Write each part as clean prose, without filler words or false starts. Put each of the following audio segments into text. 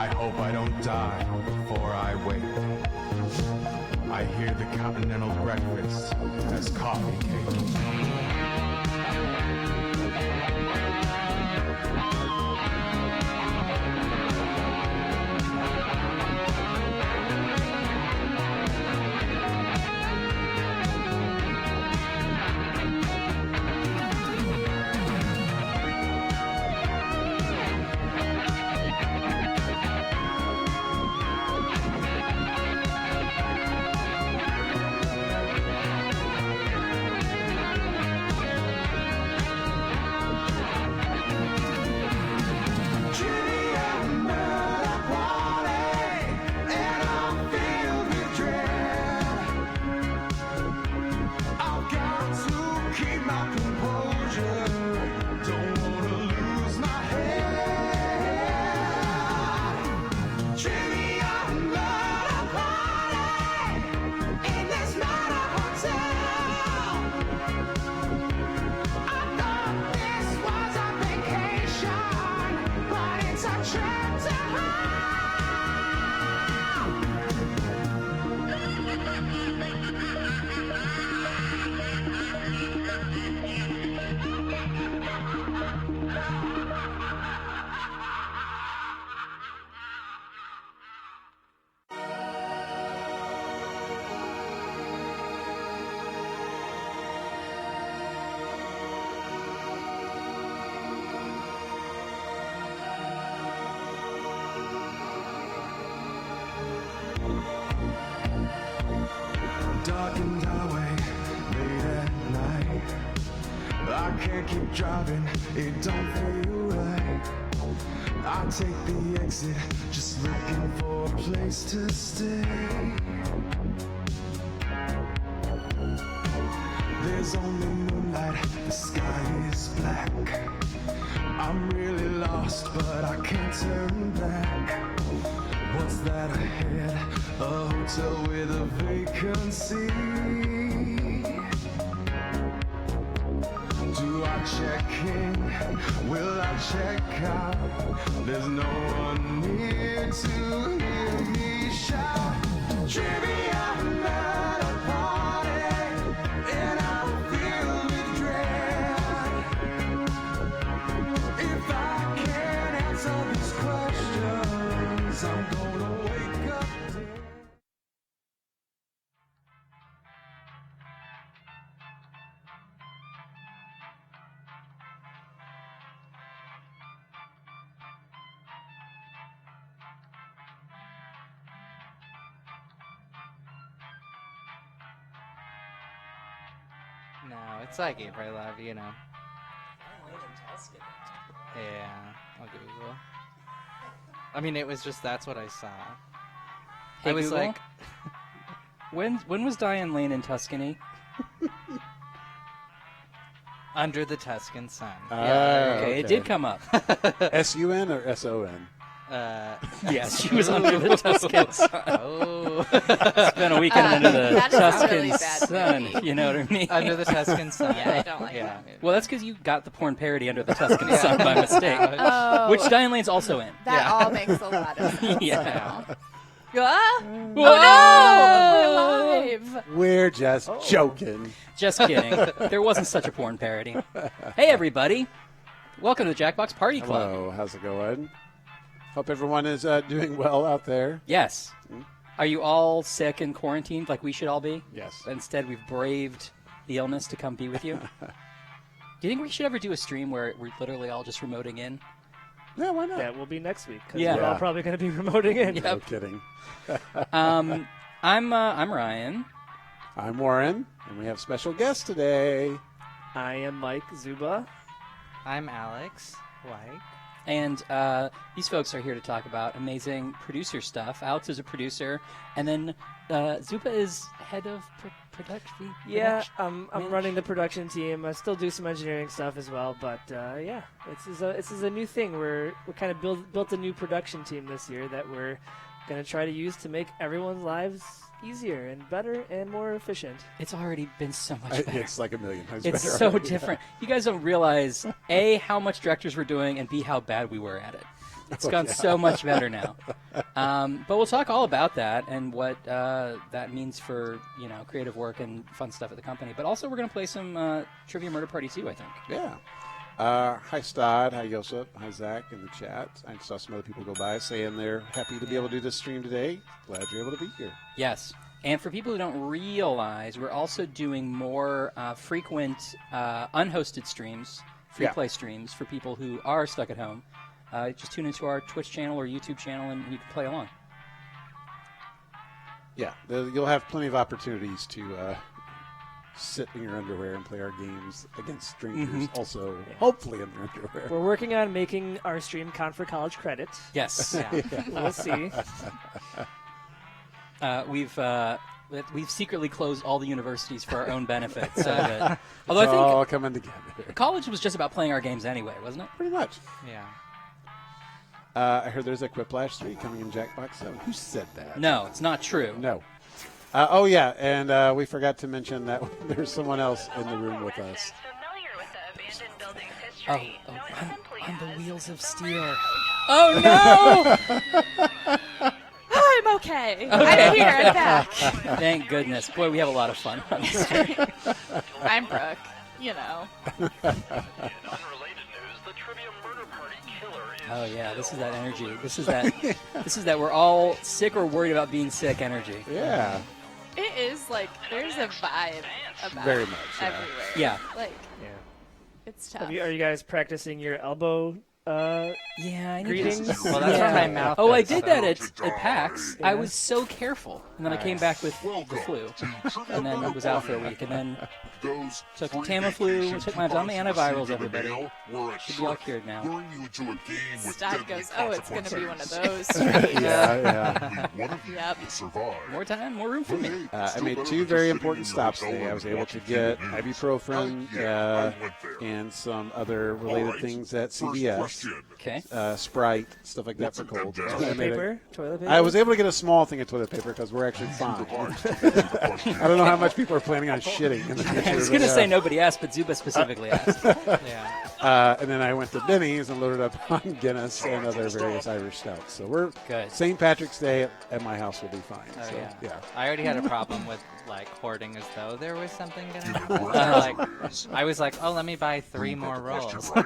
I hope I don't die before I wake. I hear the continental breakfast as coffee cake. Darkened highway, late at night. I can't keep driving, it don't feel right. I take the exit, just looking for a place to stay. There's only moonlight, the sky is black. I'm really lost, but I can't turn back. What's that ahead? A hotel with a vacancy. Do I check in? Will I check out? There's no one near to hear me shout. Trivia at a party, and I'm filled with dread. If I can't answer these questions, I'm gonna wake up dead. No, it's like April Love, you know. Yeah, I'll Google. I mean, it was just, that's what I saw. Hey, I was Google? like, When was Diane Lane in Tuscany? under the Tuscan sun. Okay, it did come up. S-U-N or S-O-N? Yes, she was under the Tuscan sun. Oh. Spent a weekend under the That is a Tuscan really bad sun. movie. You know what I mean? Under the Tuscan sun. Yeah, I don't like Yeah. Well, that's because you got the porn parody Under the Tuscan Sun by mistake, Oh, which Diane Lane's also in. that Yeah. all makes a lot of sense. Yeah. Ah! Whoa! Oh no! We're live. We're just joking. Just kidding. There wasn't such a porn parody. Hey, everybody. Welcome to the Jackbox Party Club. Hello, how's it going? Hope everyone is doing well out there. Yes. Are you all sick and quarantined like we should all be? Yes. Instead, we've braved the illness to come be with you. Do you think we should ever do a stream where we're literally all just remoting in? Yeah, why not? That will be next week because Yeah. we're all probably going to be remoting in. No kidding. I'm Ryan. I'm Warren, and we have special guests today. I am Mike Zuba. I'm Alex White. And these folks are here to talk about amazing producer stuff. Alex is a producer, and then Zupa is head of production. Yeah, I'm running the production team. I still do some engineering stuff as well, but yeah, this is a new thing. We kind of built a new production team this year that we're going to try to use to make everyone's lives easier and better and more efficient. It's already been so much better. It's like a million times It's better. so different. You guys don't realize, A, how much directors we're doing, and B, how bad we were at it. It's gone so much better now. But we'll talk all about that and what that means for creative work and fun stuff at the company. But also we're going to play some Trivia Murder Party 2, I think. Yeah. Hi, Stod. Hi, Yosef. Hi, Zach in the chat. I saw some other people go by saying they're happy to be able to do this stream today. Glad you're able to be here. Yes. And for people who don't realize, we're also doing more frequent unhosted streams, free play streams for people who are stuck at home. Just tune into our Twitch channel or YouTube channel and you can play along. Yeah, you'll have plenty of opportunities to sit in your underwear and play our games against strangers. Also, hopefully in your underwear. We're working on making our stream count for college credit. Yes. We'll see. We've secretly closed all the universities for our own benefit. So that, although It's I think all coming together. college was just about playing our games anyway, wasn't it? Pretty much. Yeah. I heard there's a Quiplash 3 coming in Jackbox 7. Who said that? No, it's not true. No. Oh, yeah, and we forgot to mention that there's someone else in the room with us. Oh, on the wheels of steel. Oh, no! I'm okay. I'm here and back. Thank goodness. Boy, we have a lot of fun on this stream. I'm Brooke. You know. Oh, yeah, this is that energy. This is that we're all sick or worried about being sick energy. Yeah. It is like there's a vibe about Very much, yeah. everywhere. Yeah. Like Yeah. it's tough. Are you guys practicing your elbow? Yeah, I need Greetings. to... Well, that's yeah. where my mouth Oh, I is, did so- that at PAX. I Yeah. was so careful. And then I came back with the flu. And then it was out for a week. And then took Tamiflu, took my on the antivirals, everybody. Should be all cured now. Stod goes, oh, it's going to be one of those. Yeah. Yep. More time, more room for me. I made two very important stops today. I was able to get ibuprofen and some other related things at CVS. Okay. Sprite, stuff like that for cold. Toilet paper? Toilet paper? I was able to get a small thing of toilet paper because we're actually fine. I don't know how much people are planning on shitting in the future. I was going to say nobody asked, but Zuba specifically asked. Yeah. And then I went to Benny's and loaded up on Guinness and other various Irish stouts. So we're Good. St. Patrick's Day at my house will be fine. Oh, so, yeah. I already had a problem with like hoarding as though there was something gonna happen. I was like, oh, let me buy 3 more rolls. I'm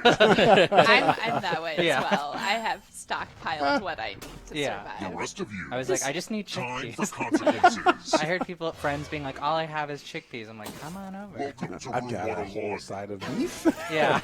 that way as Yeah. well. I have stockpiled what I need to Yeah. survive. I was like, I just need chickpeas. I heard friends being like, all I have is chickpeas. I'm like, come on over. I've got a whole side of beef. Yeah.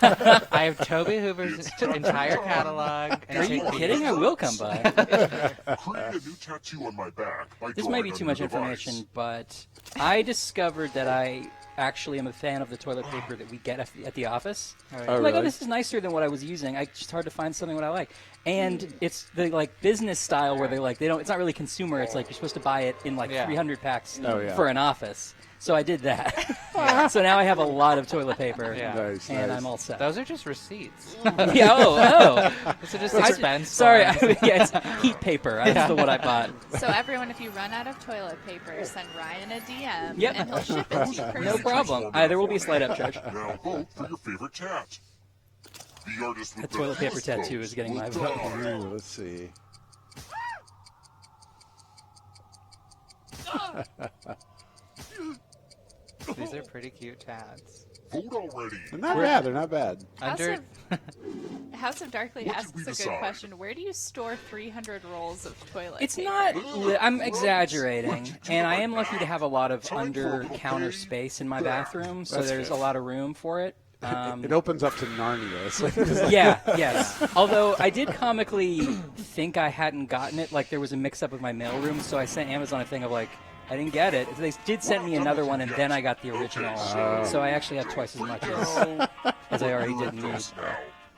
I have Toby Hoover's entire catalog. And Are you chickpeas. kidding? I will come by. Create a new tattoo on my back by This might be drawing too on much your device. information, but I discovered that I actually am a fan of the toilet paper that we get at the office. Oh, Oh, I'm like, oh, really? this is nicer than what I was using. It's just hard to find something what I like. And it's the like business style where they don't. It's not really consumer. It's like you're supposed to buy it in like Yeah. 300 packs Oh, yeah. for an office. So I did that. So now I have a lot of toilet paper. Yeah. Nice, And nice. I'm all set. Those are just receipts. Yeah, oh. Those are just I- expense. Sorry, forms. yeah, it's heat paper. That's the one I bought. So everyone, if you run out of toilet paper, send Ryan a DM Yep. and he'll ship it to you personally. No problem. There will be a slight upcharge. Now vote for your favorite tat. The artist with A the toilet paper most tattoo votes is getting will my vote. die. Ooh, let's see. These are pretty cute tats. Vote already. They're not bad. They're not bad. Under, House of Darkly What did asks we a good decide? question. Where do you store 300 rolls of toilet It's paper? not. I'm exaggerating, and I am lucky to have a lot of under-counter space in my bathroom, so That's there's good. a lot of room for it. It opens up to Narnia. It's like, Yeah, yes. Although I did comically think I hadn't gotten it, like there was a mix-up with my mailroom, so I sent Amazon a thing of like, I didn't get it. They did send me another one, and then I got the original. So I actually have twice as much as I already did need.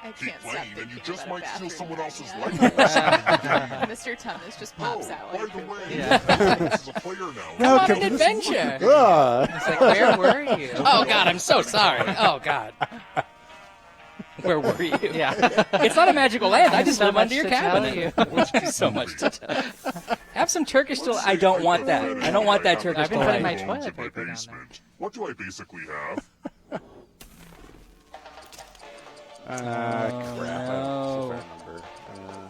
I Keep can't stop playing, and thinking you just about might a steal bathroom someone else's Narnia. life. Mr. Tumnus just Oh, pops out. by Like, the way, Yeah. this is a player now. No, On an adventure! It's like, where were you? Oh God, I'm so sorry. Oh God. Where were you? Yeah. It's not a magical land. I just so live under much your to tell cabinet. Which is so much to tell. Have some Turkish delight. I don't want that. I don't want that Turkish I've been putting delight. my Bones toilet in my paper down there. basement. What do I basically have? crap. I don't no. see if I remember.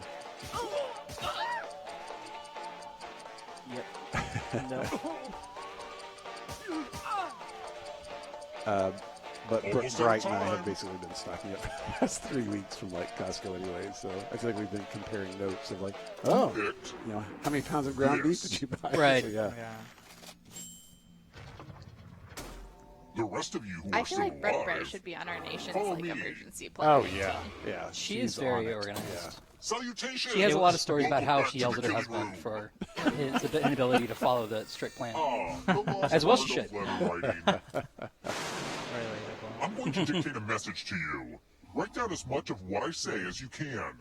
No. But Bright and I have basically been stocking up for the past 3 weeks from like Costco anyway. So I feel like we've been comparing notes of like, oh, you know, how many pounds of ground beef did you buy? Right. So, yeah. Yeah. The rest of you who I are feel still like Brett alive, Bray should be on our nation's follow like me. emergency plan. Oh yeah, yeah. She is she's on very it. organized. Salutations! She has a lot of stories about how Welcome she back yells to at her the killing husband room. for his inability to follow the strict plan. The lost As well art she of should. letter writing. Relatable. I'm going to dictate a message to you. Write down as much of what I say as you can.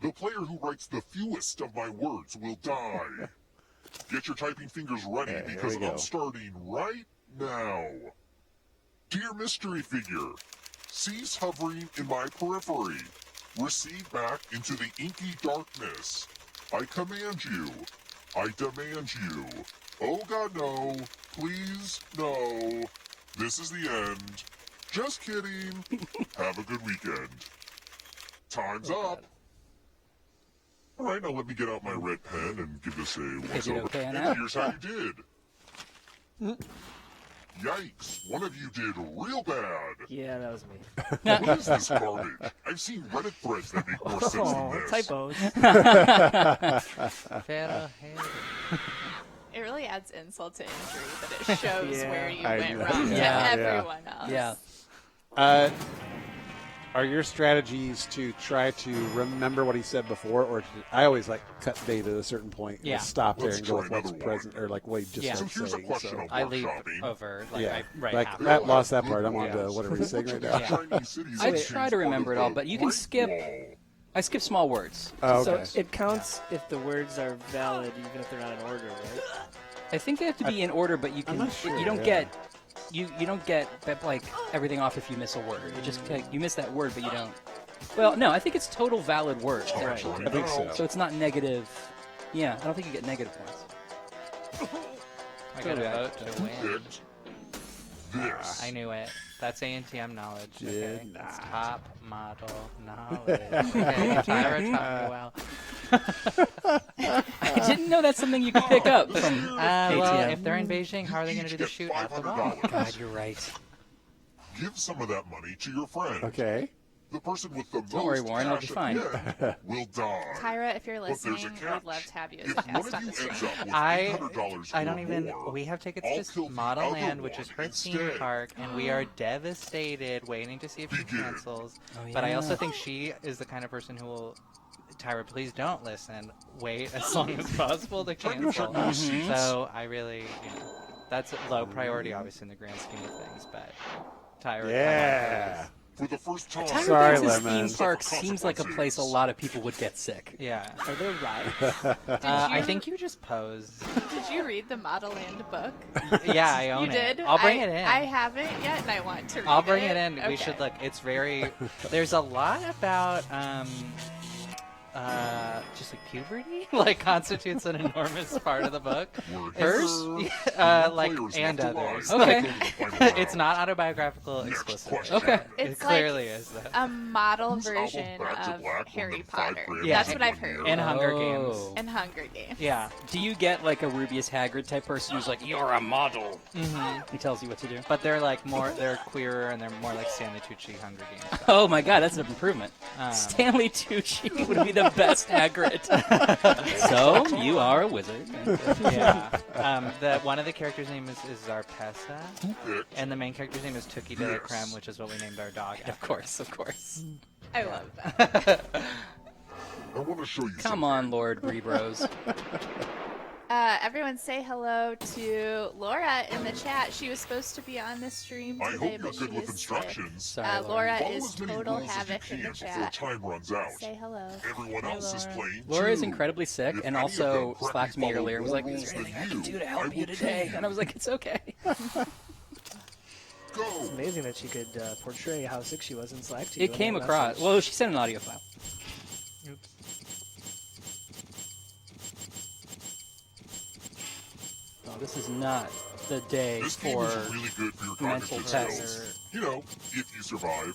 The player who writes the fewest of my words will die. Get your typing fingers ready Here because we go. I'm starting right now. Dear mystery figure, cease hovering in my periphery. Recede back into the inky darkness. I command you. I demand you. Oh God, no. Please, no. This is the end. Just kidding. Have a good weekend. Time's up. All right, now let me get out my red pen and give this a once it over. okay And now? here's how you did. Yikes, one of you did real bad. Yeah, that was me. What is this garbage? I've seen Reddit threads that make more sense than Oh, this. typos. Pero, hey. It really adds insult to injury that it shows Yeah. where you I went know. wrong to Yeah. everyone else. Yeah. Are your strategies to try to remember what he said before, or I always like cut bait at a certain point and Yeah. just stop there Let's and go with try what's another one. present or like what he just Yeah. So started here's a saying. question So. of I leave workshopping. over, like, Yeah, I write like half that of it. lost that part. I'm on Yeah. to whatever he's saying right now. Yeah. Chinese cities I and try to remember it all, but you can Great skip. Wall. I skip small words. Oh, So okay. it counts if the words are valid, even if they're not in order, right? I think they have to be in order, but you can. not sure, you don't yeah. get. You don't get like everything off if you miss a word. It just like, you miss that word, but you don't. Well, no, I think it's total valid words. Right. I think so. So it's not negative. Yeah, I don't think you get negative points. I got a Yeah. vote to win. Picked this. I knew it. That's A&TM knowledge. Did Okay. not. It's top model knowledge. Okay. Tyra taught me well. I didn't know that's something you could pick up from Well, ATM. if they're in Beijing, how are they going to do the Each shoot get at the ball? $500. God, you're right. Give some of that money to your friend. Okay. The person with the Don't worry, most Warren, I'll cash be fine. at the end will die. Tyra, if you're But there's a listening, catch. we'd love to have you as If a one guest of on you the stream. ends up with I $800 don't or even. more, We have tickets I'll to kill the Model other Land, which is one her theme instead. park, and we are devastated, waiting to see if she Begin. cancels. Oh, But I yeah. also think she is the kind of person who will. Tyra, please don't listen. Wait as long as possible to cancel. So I really, that's a low priority, obviously, in the grand scheme of things. But Tyra, Yeah. For the first time. Tyra Sorry, Banks' Lemon. theme park seems like a place a lot of people would get sick. yeah. Are there rides? I think you just posed. Did you read the Model Land book? Yeah, I own You it. did? I'll bring I- it in. I haven't yet, and I want to read I'll bring it it. in. We Okay. should look. It's very. There's a lot about just like puberty, like constitutes an enormous part of the book. Hers? Like and others. Okay. It's not autobiographical Next explicitly. question. Okay. It It's clearly is though. a model Whose album version Back to of Black won Harry them 5 Potter. Grammys Yeah. That's what I've one heard. year? In Hunger Oh. Games. And Hunger Games. Yeah. Do you get like a Rubius Hagrid type person who's like, "You're a model"? He tells you what to do. But they're like more. They're queerer and they're more like Stanley Tucci Hunger Games. Oh my God, that's an improvement. Stanley Tucci would be the best Hagrid. So you are a wizard. Yeah. The one of the characters' name is Zarpessa, Picked. and the main character's name is Tookie de la Creme, which is what we named our dog. Of course, of course. I love that. I want to show you Come something. on, Lord Rebros. Everyone say hello to Laura in the chat. She was supposed to be on this stream I today, hope you're but she good with is instructions. sick. Sorry, Laura Follow is as many total rules as havoc you in can the before chat. time runs out. Say hello. Everyone Hi, else is Laura. playing Laura is too. incredibly sick If and any of also them correctly slacked me follow earlier and was like, more "Is there rules anything I than can do to I help will you kill today?" And I was like, "It's okay." Go. It's amazing that she could portray how sick she was in Slack to you. It in came that across. message. Well, she sent an audio file. Oh, this is not the day This game for. is really good for your mental cognitive tests. skills. You know, if you survive.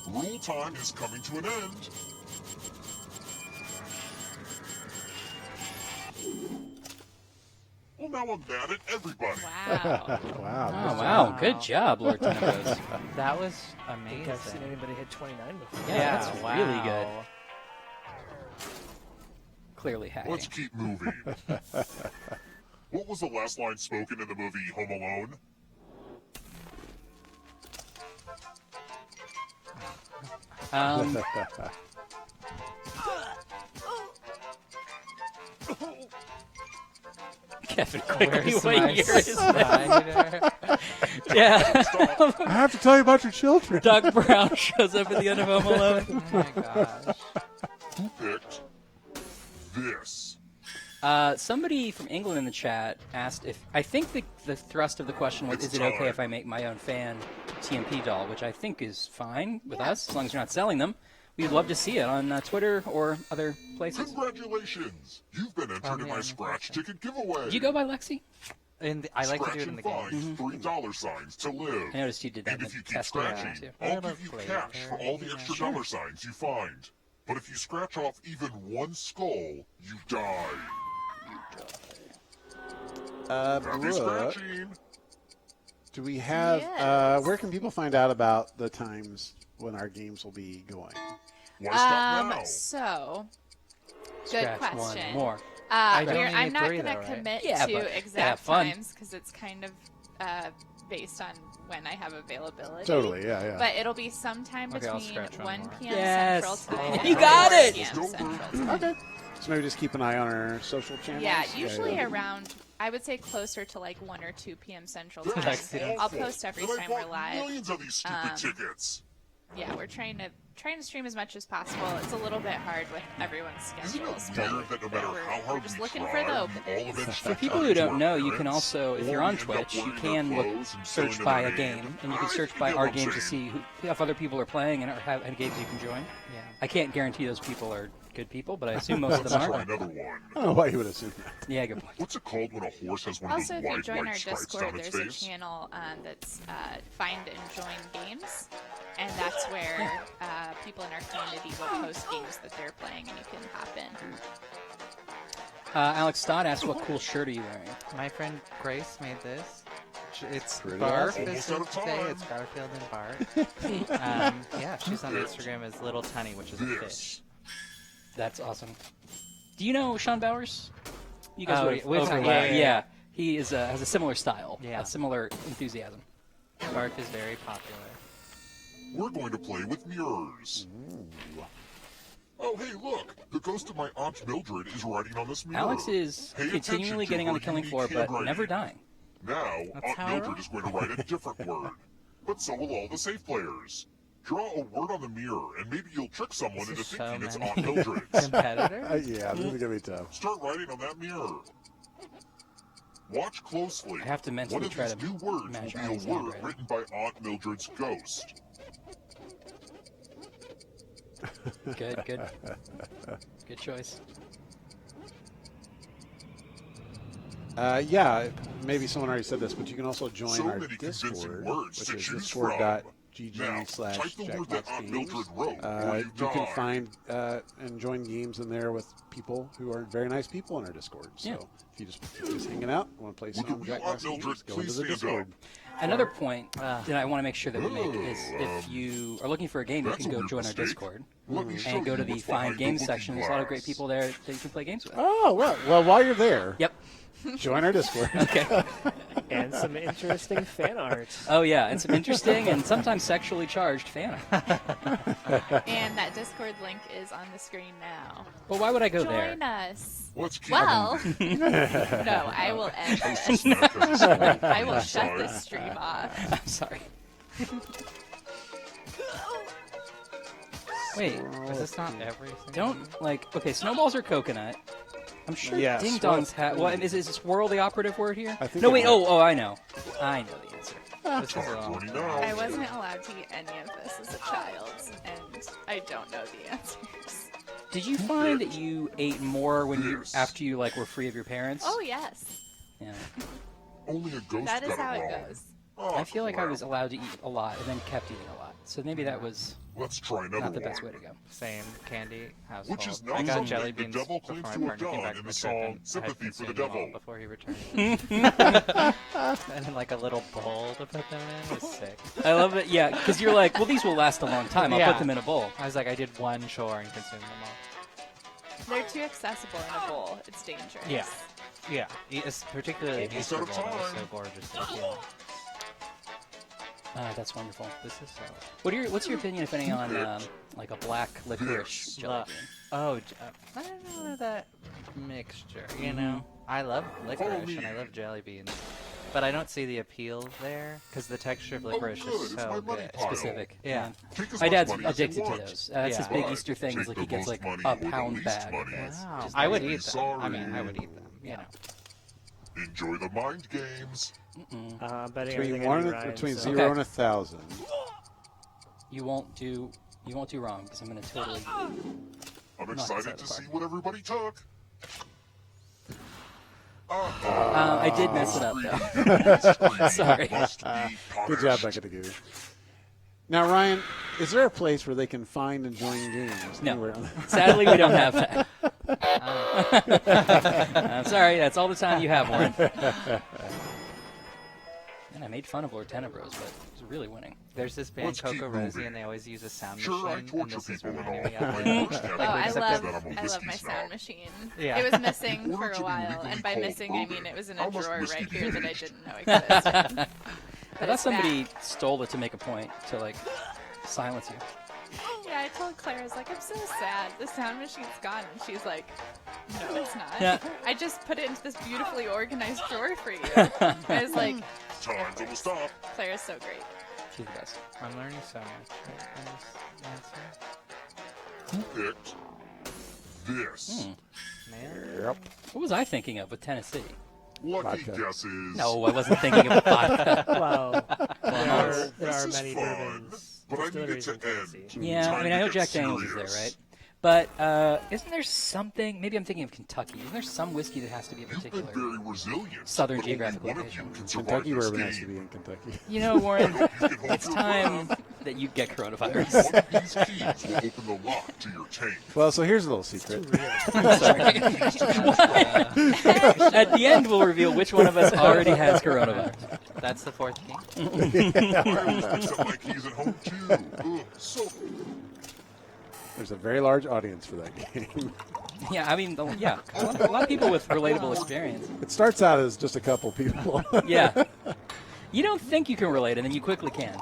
Rule time is coming to an end. now I'm mad at everybody. Wow. Wow. Oh, wow. Good job, Lord Tenebros. That was I think I've seen amazing. anybody hit 29 before. Yeah, that's really good. wow. Clearly hacking. Let's keep moving. What was the last line spoken in the movie Home Alone? Kevin, quickly, Where's what my year is this? spider? Yeah. I have to tell you about your children. Doug Brown shows up at the end of Home Alone. Oh my gosh. Who picked this? Somebody from England in the chat asked if I think the thrust of the question was, It's is it okay time. if I make my own fan TMP doll, which I think is fine with us as long as you're not selling them. We'd love to see it on Twitter or other places. Congratulations! You've been entered in my scratch ticket giveaway. Did you go by Lexi? I like to Scratch do it in and the game. find $3 to live. I noticed you did that And in if you the keep test round, scratching, too. I'll give you cash for all the extra $signs you find. But if you scratch off even one skull, you die. Happy Brooke, scratching! do we have, Yes. where can people find out about the times when our games will be going? Why stop now? So, good Scratch question. one more. don't I'm need not three, going though, to right? commit Yeah, but to have exact fun. times because it's kind of based on when I have availability. Totally, yeah. But it'll be sometime Okay, I'll between scratch one 1 more. p.m. Yes. Central Time. You and got 4 it. p.m. Central Time. Okay. So maybe just keep an eye on our social channels. Yeah, usually yeah. around, I would say closer to like 1 or 2 p.m. Central That's Time. Tuxedo. I'll post every And I time we're bought live. millions of these stupid tickets. Yeah, we're trying to stream as much as possible. It's a little bit hard with everyone's Isn't schedules. it weird that no matter how We're hard just we looking try, for the we openings. all eventually For people turn who into don't our know, you can parents, also, if or you're we on end up Twitch, you wearing can their look, clothes and search selling by their a name. game, and you can I search get by what our I'm game to saying. see if other people are playing and have games you can join. Yeah. I can't guarantee those people are good people, but I assume most of Let's them try are. another one. I don't know why you would assume that. Yeah, good point. What's it called when a horse has one of Also, those if you wide join our white stripes Discord, down its there's a face? channel that's Find and Join Games, and that's where people in our community will post games that they're playing, and you can hop in. Alex Stott asked, what cool shirt are you wearing? My friend Grace made this. It's Pretty Barf awesome. is Almost out it of today. time. It's Garfield and Bart. Yeah, she's on Instagram as Little Tunny, which is a fish. This. That's awesome. Do you know Sean Bowers? You guys Oh, would yeah, which one? overlap. Yeah. He is has a similar style, Yeah. a similar enthusiasm. Barf is very popular. We're going to play with mirrors. Oh, hey, look! The ghost of my Aunt Mildred is writing on this mirror. Alex is Pay continually attention to getting on her the killing unique floor, but handwriting. never dying. Now, That's Aunt how I Mildred roll. is going to write a different word. But so will all the safe players. Draw a word on the mirror, and maybe you'll trick someone into This is thinking it's so Aunt many Mildred's. competitors. Yeah, this is going to be tough. Start writing on that mirror. Watch closely. I have to mentally One of try these to new words match will be Ali's a word handwriting. written by Aunt Mildred's ghost. Good, good. Good choice. Yeah, maybe someone already said this, but you can also join So our many convincing Discord, words which to is choose from. discord.gg Now, slash type the word that Aunt Jackbox Mildred Games. wrote, or you You can die. find and join games in there with people who are very nice people in our Discord. So Yeah. if you just hanging out, want to play Would some the real Jackbox Aunt Mildred games, go into please the stand Discord. up? Another point that I want to make sure that we make is Oh, if you are looking for a game, you that's can a go weird join our mistake. Discord Let me show and go you to the what's Find behind the Games looking section. There's a lot of great glass. people there that you can play games with. Oh, well, while you're there, Yep. join our Discord. Okay. And some interesting fan art. Oh yeah, and some interesting and sometimes sexually charged fan art. And that Discord link is on the screen now. Well, why would I go Join there? us. Let's keep Well, moving. no, I will end this. Snack on the side. I will shut Side. this stream off. I'm sorry. Wait, Is this not everything? don't like. Okay, snowballs are coconut. I'm sure Yeah, ding swirl- dongs have. What is swirl the operative word here? I think No, it wait. might. Oh, I know. I know the answer. This is wrong. 20 now. I wasn't allowed to eat any of this as a child, and I don't know the answers. Did you find that you ate more when you Yes. after you like were free of your parents? Oh, yes. Yeah. Only a ghost That is got how it it wrong. goes. Oh, I feel like I crap. was allowed to eat a lot and then kept eating a lot. So maybe that was Let's try another not the one. best way to go. Same candy household. Which is I not got something jelly the beans devil before claims my to have partner came done back in from the the trip, song and I had Sympathy for the consumed them all Devil. before he returned. And in like a little bowl to put them in. It was sick. I love it. Yeah, because you're like, well, these will last a long time. I'll Yeah. put them in a bowl. I was like, I did one chore and consumed them all. They're too accessible in a bowl. It's dangerous. Yeah. Yeah, it's particularly Almost Easter out of bowl that was so time. gorgeous. Yeah. That's wonderful. This is so. What's your opinion, if any, on like a black licorice jelly Love. bean? Oh, I don't know that mixture. You know, I love licorice and I love jelly beans, but I don't see the appeal there because the texture of licorice good, is it's so my money good. pile. Specific. Yeah. Take as My much dad's money as you addicted to want. those. That's his Yeah. big But Easter thing. Is take like he the gets most like money a or the pound least bag. money. Wow. Just I would really eat them. I mean, I sorry. would eat them. You know. Enjoy the mind games. I'm betting Between everything on you, one, Ryan, between so- 0 Okay. and 1,000. You won't do wrong because I'm going to totally. I'm Not excited inside to the see park. what everybody took. I did mess it up though. Sorry. Good job, Becca the Goose. Now, Ryan, is there a place where they can find and join games? No. Anywhere on Sadly, we don't have that. I'm sorry. That's all the time you have, Warren. And I made fun of Lord Tenebros, but it was really winning. There's this band Let's keep Coco Rosie, moving. and they always use a sound Sure, I machine. And torture this is people and all. reminding me but of my it. worst habit Oh, I is love, that I'm a I love whiskey my snob. sound machine. Yeah. It was missing In for order a to be while, legally and by called missing, I mean bourbon, it was in how a much drawer whiskey right do here you that I need? didn't know existed. I thought it's somebody back. stole it to make a point to like silence you. Yeah, I told Claire, I was like, I'm so sad. The sound machine's gone. And she's like, no, it's not. Yeah. I just put it into this beautifully organized drawer for you. I was like, Time's almost up. Claire's so great. She's the best. I'm learning so much in this answer. Who picked this? Man. Yep. What was I thinking of with Tennessee? Lucky Vodka. guesses. No, I wasn't thinking of vodka. Well, there This are is many fun, bourbons. but I need it distilleries to in Tennessee. end. Yeah, I Time mean, I to know get Jack Daniels is there, serious. right? But isn't there something? Maybe I'm thinking of Kentucky. Isn't there some whiskey that has to be a You've been particular? very resilient. Southern but only geographic one of location. you can survive Kentucky this bourbon has to game. be in Kentucky. You know, Warren, You can hold it's your time breath. that you get coronavirus. One of these keys will open the lock to your tank. Well, so here's a little secret. At the end, we'll reveal which one of us already has coronavirus. That's the fourth game. I always mix up my keys at home too. Ugh, so There's a very large audience for that game. Yeah, I mean, yeah, a lot of people with relatable experience. It starts out as just a couple people. Yeah. You don't think you can relate, and then you quickly can.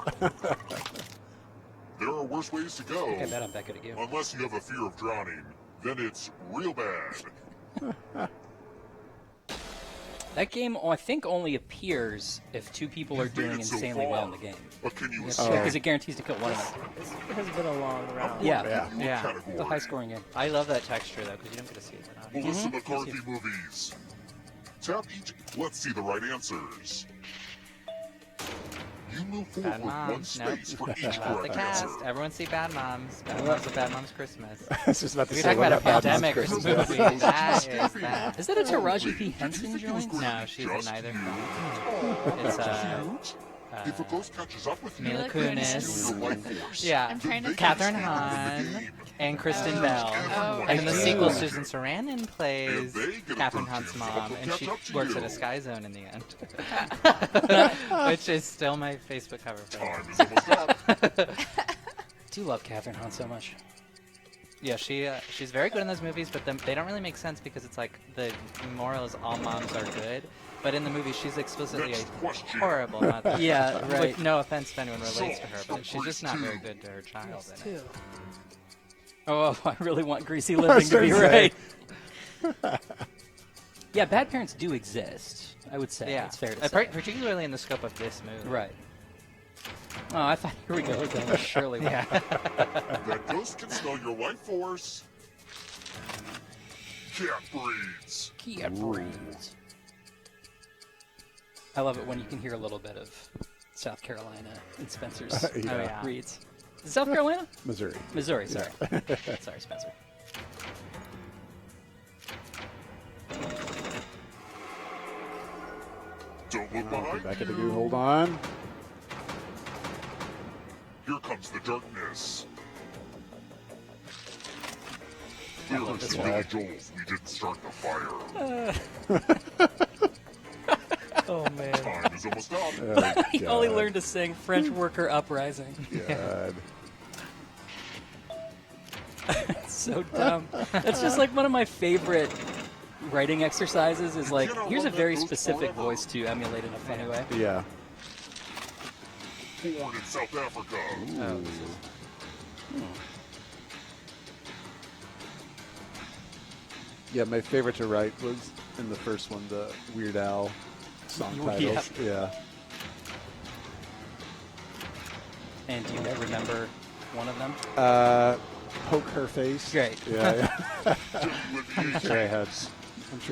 there are worse ways to go. I bet I'm Becca to you. Unless you have a fear of drowning, then it's real bad. That game, I think, only appears if two people are You've made doing it so insanely far, well in the game. But can you Because escape? it guarantees to kill one of them. It has been a long round. Yeah, Yeah. Yeah. Category. it's a high-scoring game. I love that texture though, because you don't get to see it that often. Melissa McCarthy movies. Tap each. Let's see the right answers. You move forward Bad with one Moms. Nope. space for each Not the correct cast. answer. Everyone see Bad Moms. Bad Moms with Bad Moms Christmas. I was just about to We're say talking about a what pandemic Christmas movie. is. That is that. Is that a Taraji P. Did you Henson think it was joint? going to No, be she's in just neither. you? It's If a ghost catches up with you, Mila Mila Kunis. steal your life force. Yeah. I'm trying to think. Catherine They can Hahn escape in the game. and Kristen Oh. Bell. Oh, And in the I see. sequel, Susan Sarandon And plays they get a Catherine third Hahn's chance mom, to and she catch up to works you. at a Sky Zone in the end, which is still my Facebook cover photo. Time is almost up. I do love Catherine Hahn so much. Yeah, she's very good in those movies, but they don't really make sense because it's like the moral is all moms are good, but in the movie she's explicitly Next a question. horrible mother. Yeah, right. With no offense if anyone relates to her, but she's just not very good to her child in it. Too. Oh, I really want Greasy I was Living to be gonna say. right. Yeah, bad parents do exist. I would say. Yeah, It's fair to say. particularly in the scope of this movie. Right. Oh, I thought, here we go again. Surely. Yeah. That ghost can smell your life force. Cat breeds. Cat breeds. I love it when you can hear a little bit of South Carolina in Spencer's Oh yeah. reads. Is it South Carolina? Missouri. Missouri, sorry. Sorry, Spencer. Don't look Oh, behind Becca you. the Goo, hold on. Here comes the darkness. Clearly, it's Billy Joel. We didn't start the fire. Oh man. Time is almost up. Oh, He only God. learned to sing French Worker Uprising. God. So dumb. That's just like one of my favorite writing exercises is like, here's a very specific voice to emulate in a funny way. Yeah. Born in South Africa. Oh, this is Yeah, my favorite to write was in the first one, the Weird Al song titles. Yeah. And do you remember one of them? Poke Her Face. Great. Yeah. I'm sure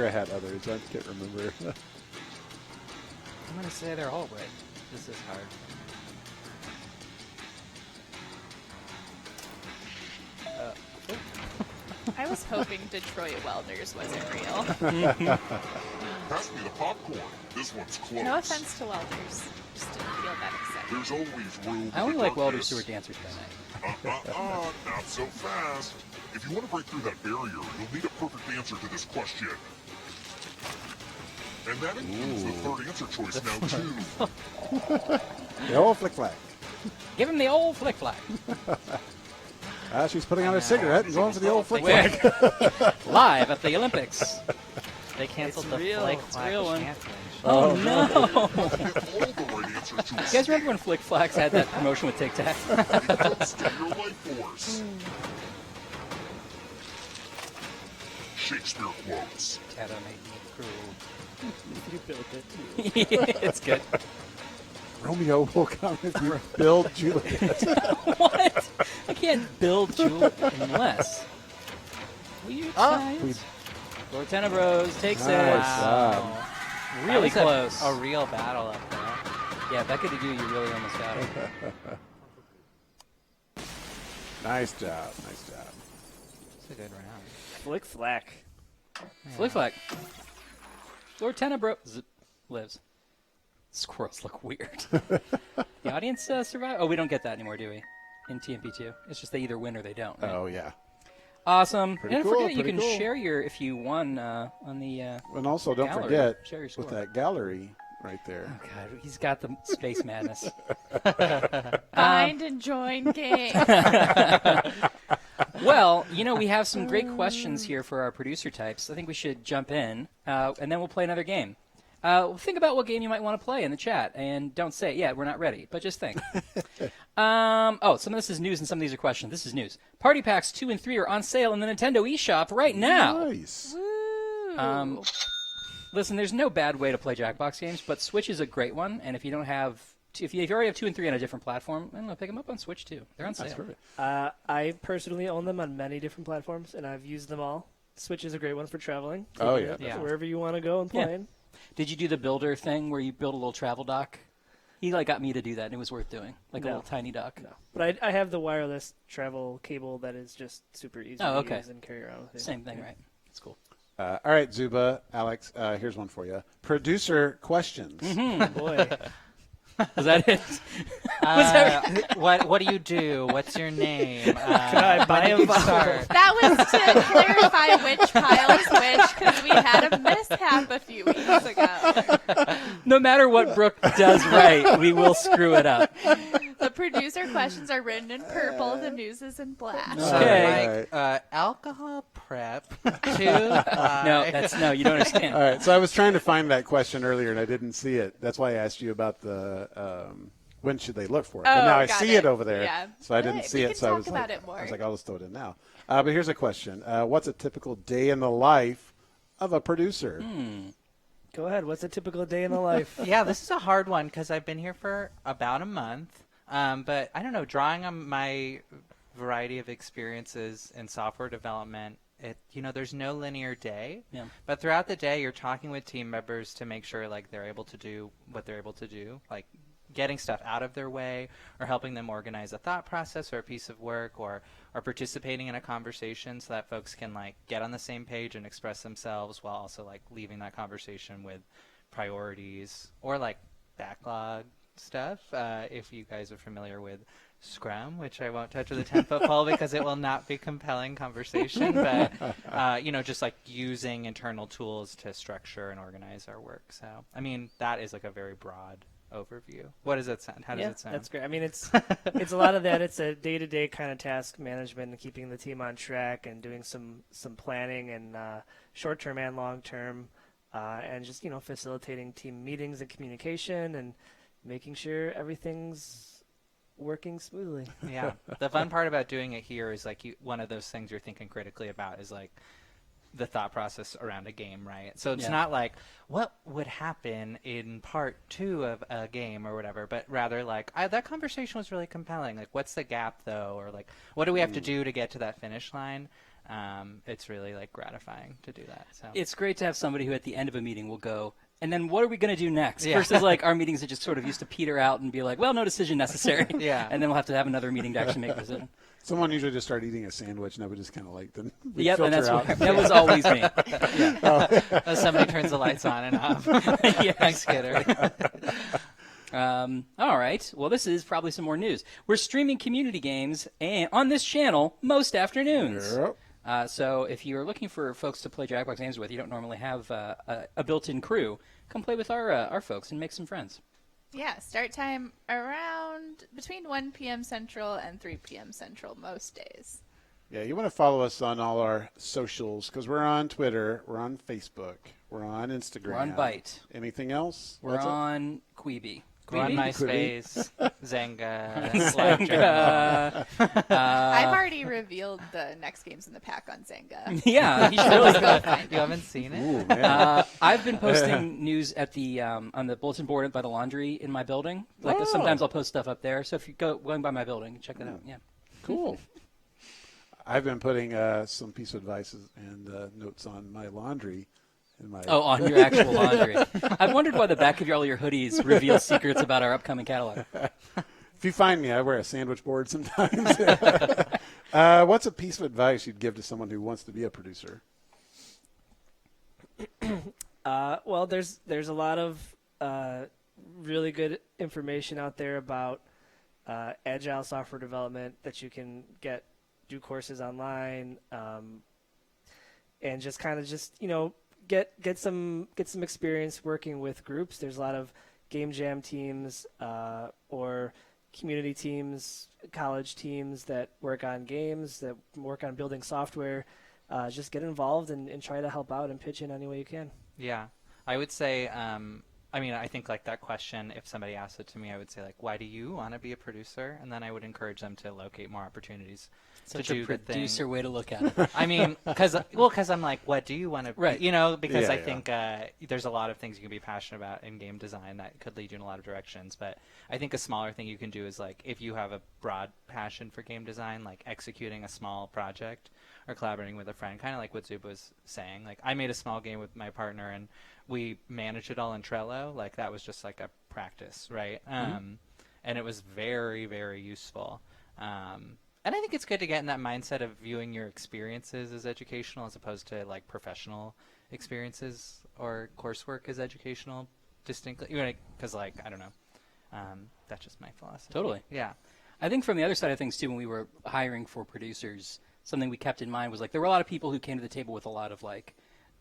I had others. I can't remember. I'm gonna say they're all right. This is hard. I was hoping Detroit Welders wasn't real. Pass me the popcorn. This one's close. No offense to Welders. Just didn't feel that excited. There's always room for I only the like welders darkness. who are dancers by night. Not so fast. If you want to break through that barrier, you'll need a perfect answer to this question. And that includes the third answer choice now, too. The old flick flack. Give him the old flick flack. She's putting on a cigarette and going for the old flick flack. Live at the Olympics. They canceled It's the real. Flick It's Flack real one. Champions. Oh, no. Get all the right answer to You guys remember when Flick Flacks had that promotion with Tic Tac? Stay your life force. Shakespeare quotes. Shadow made me cruel. You built it. It's good. Romeo will come if you build Juliet. What? I can't build Juliet unless. Will you We- Lord Tenebros takes Nice. it. Wow. Really That was close. A real battle up there. Yeah, Becca to do, you really almost got it. Nice job. Nice job. It's a good round. Flick flack. Flick Flack. Lord Tenebros lives. Squirrels look weird. The audience survive. Oh, we don't get that anymore, do we? In TMP2, it's just they either win or they don't. Right? Oh, yeah. Awesome. Pretty and cool, forget you pretty can cool. share your if you won on the. And also, don't Gallery. forget, Share your score. with that gallery right there. Oh God, he's got the space madness. Find and join game. Well, you know, we have some great questions here for our producer types. I think we should jump in, and then we'll play another game. Think about what game you might want to play in the chat, and don't say it yet. We're not ready, but just think. Some of this is news, and some of these are questions. This is news. Party Packs 2 and 3 are on sale in the Nintendo eShop right now. Nice. Listen, there's no bad way to play Jackbox games, but Switch is a great one. And if you don't have, if you already have 2 and 3 on a different platform, I don't know, pick them up on Switch too. They're on sale. That's perfect. I personally own them on many different platforms, and I've used them all. Switch is a great one for traveling. Oh, Taking yeah. it Yeah. Wherever you want to go and Yeah. playing. Did you do the builder thing where you build a little travel dock? He got me to do that, and it was worth doing, like a No. little tiny dock. No. But I have the wireless travel cable that is just super easy Oh, to okay. use and carry around with you. Same thing, right? It's cool. All right, Zuba, Alex, here's one for you. Producer questions. Oh, boy. Was that it? What do you do? What's your name? I buy when did a you bottle? start? That was to clarify which pile is which, because we had a mishap a few weeks ago. No matter what Brooke does right, we will screw it up. The producer questions are written in purple, the news is in black. Okay. Like alcohol prep. 2. No, you don't understand. All right, so I was trying to find that question earlier, and I didn't see it. That's why I asked you about the when should they look for it. But Oh, now I got see it over there, Yeah. so I didn't Right, see we it. can So I talk was about like, it more. I was like, I'll just throw it in now. But here's a question: what's a typical day in the life of a producer? Go ahead. What's a typical day in the life? Yeah, this is a hard one because I've been here for about a month. But I don't know, drawing on my variety of experiences in software development, there's no linear day. Yeah. But throughout the day, you're talking with team members to make sure like they're able to do what they're able to do, like getting stuff out of their way or helping them organize a thought process or a piece of work or participating in a conversation so that folks can like get on the same page and express themselves while also like leaving that conversation with priorities or like backlog stuff. If you guys are familiar with Scrum, which I won't touch with a 10-foot pole because it will not be compelling conversation. But just like using internal tools to structure and organize our work. So I mean, that is like a very broad overview. What does it sound? How does it sound? That's great. I mean, it's a lot of that. It's a day-to-day kind of task management and keeping the team on track and doing some planning and short-term and long-term, and just facilitating team meetings and communication and making sure everything's working smoothly. Yeah. The fun part about doing it here is like one of those things you're thinking critically about is like the thought process around a game, right? So it's not like what would happen in part 2 of a game or whatever, but rather like that conversation was really compelling. Like what's the gap though, or like what do we have to do to get to that finish line? It's really like gratifying to do that. So It's great to have somebody who at the end of a meeting will go, and then what are we going to do next? Versus like our meetings that just sort of used to peter out and be like, well, no decision necessary. Yeah. And then we'll have to have another meeting to actually make a decision. Someone usually just start eating a sandwich, and I would just kind of like them. Yep, and that's out. that was always me. somebody turns the lights on and off. Thanks, kidder. All right. Well, this is probably some more news. We're streaming community games on this channel most afternoons. Yep. So if you're looking for folks to play Jackbox games with, you don't normally have a built-in crew, come play with our folks and make some friends. Yeah, start time around between 1 p.m. Central and 3 p.m. Central most days. Yeah, you want to follow us on all our socials because we're on Twitter, we're on Facebook, we're on Instagram. We're on Byte. Anything else? We're on Queeby. We're on Queeby? MySpace, Zynga, Slack. I've already revealed the next games in the pack on Zynga. Yeah, you should really go. You haven't seen it? Ooh, man. I've been posting news at the on the bulletin board by the laundry in my building. Like sometimes I'll post stuff up there. So if you're going by my building, check that out. Yeah. Cool. I've been putting some piece of advice and notes on my laundry. On your actual laundry. I've wondered why the back of all your hoodies reveal secrets about our upcoming catalog. If you find me, I wear a sandwich board sometimes. What's a piece of advice you'd give to someone who wants to be a producer? Well, there's a lot of really good information out there about agile software development that you can do courses online, and just get some experience working with groups. There's a lot of game jam teams or community teams, college teams that work on games, that work on building software. Just get involved and try to help out and pitch in any way you can. Yeah, I would say, I think like that question, if somebody asked it to me, I would say like, why do you want to be a producer? And then I would encourage them to locate more opportunities Such to a do good things. producer way to look at it. I mean, because I'm like, what do you want to, Right. because Yeah, I think there's a lot of things you can be passionate about in game design that could lead you in a lot of directions. But I think a smaller thing you can do is like, if you have a broad passion for game design, like executing a small project or collaborating with a friend, kind of like what Zub was saying. Like I made a small game with my partner and we managed it all in Trello. Like that was just like a practice, right? And it was very, very useful. And I think it's good to get in that mindset of viewing your experiences as educational as opposed to like professional experiences or coursework as educational distinctly. Because like, I don't know. That's just my philosophy. Totally. Yeah. I think from the other side of things, too, when we were hiring for producers, something we kept in mind was like there were a lot of people who came to the table with a lot of like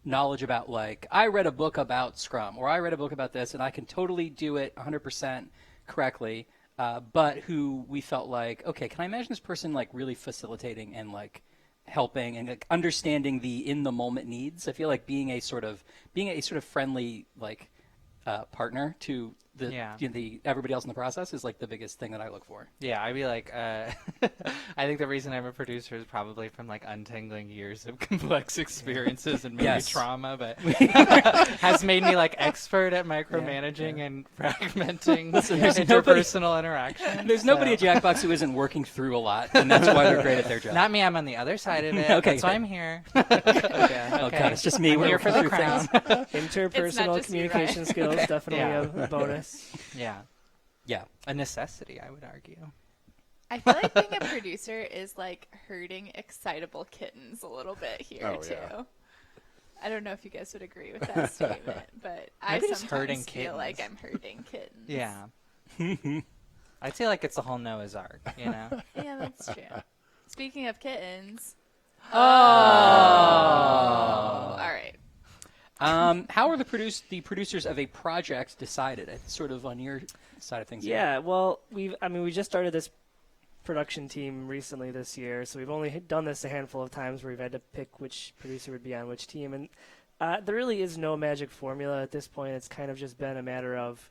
knowledge about like I read a book about Scrum or I read a book about this and I can totally do it 100% correctly, but who we felt like, okay, can I imagine this person like really facilitating and like helping and like understanding the in the moment needs? I feel like being a sort of friendly like partner to the everybody else in the process is like the biggest thing that I look for. Yeah, I'd be like, I think the reason I'm a producer is probably from like untangling years of complex experiences and maybe trauma, but has made me like expert at micromanaging and fragmenting interpersonal interaction. There's nobody at Jackbox who isn't working through a lot, and that's why they're great at their job. Not me, I'm on the other side of it. Okay, that's why I'm here. Oh God, it's just me. We're here for the crown. Interpersonal communication skills, definitely a bonus. Yeah. A necessity, I would argue. I feel like being a producer is like herding excitable kittens a little bit here too. Yeah. I don't know if you guys would agree with that statement, but Maybe I just herding sometimes feel kittens. like I'm herding kittens. Yeah. I'd say like it's the whole Noah's Ark, you know? Yeah, that's true. Speaking of kittens. Oh. All right. How are the producers of a project decided? It's sort of on your side of things. Yeah, well, we just started this production team recently this year, so we've only done this a handful of times where we've had to pick which producer would be on which team, and there really is no magic formula at this point. It's kind of just been a matter of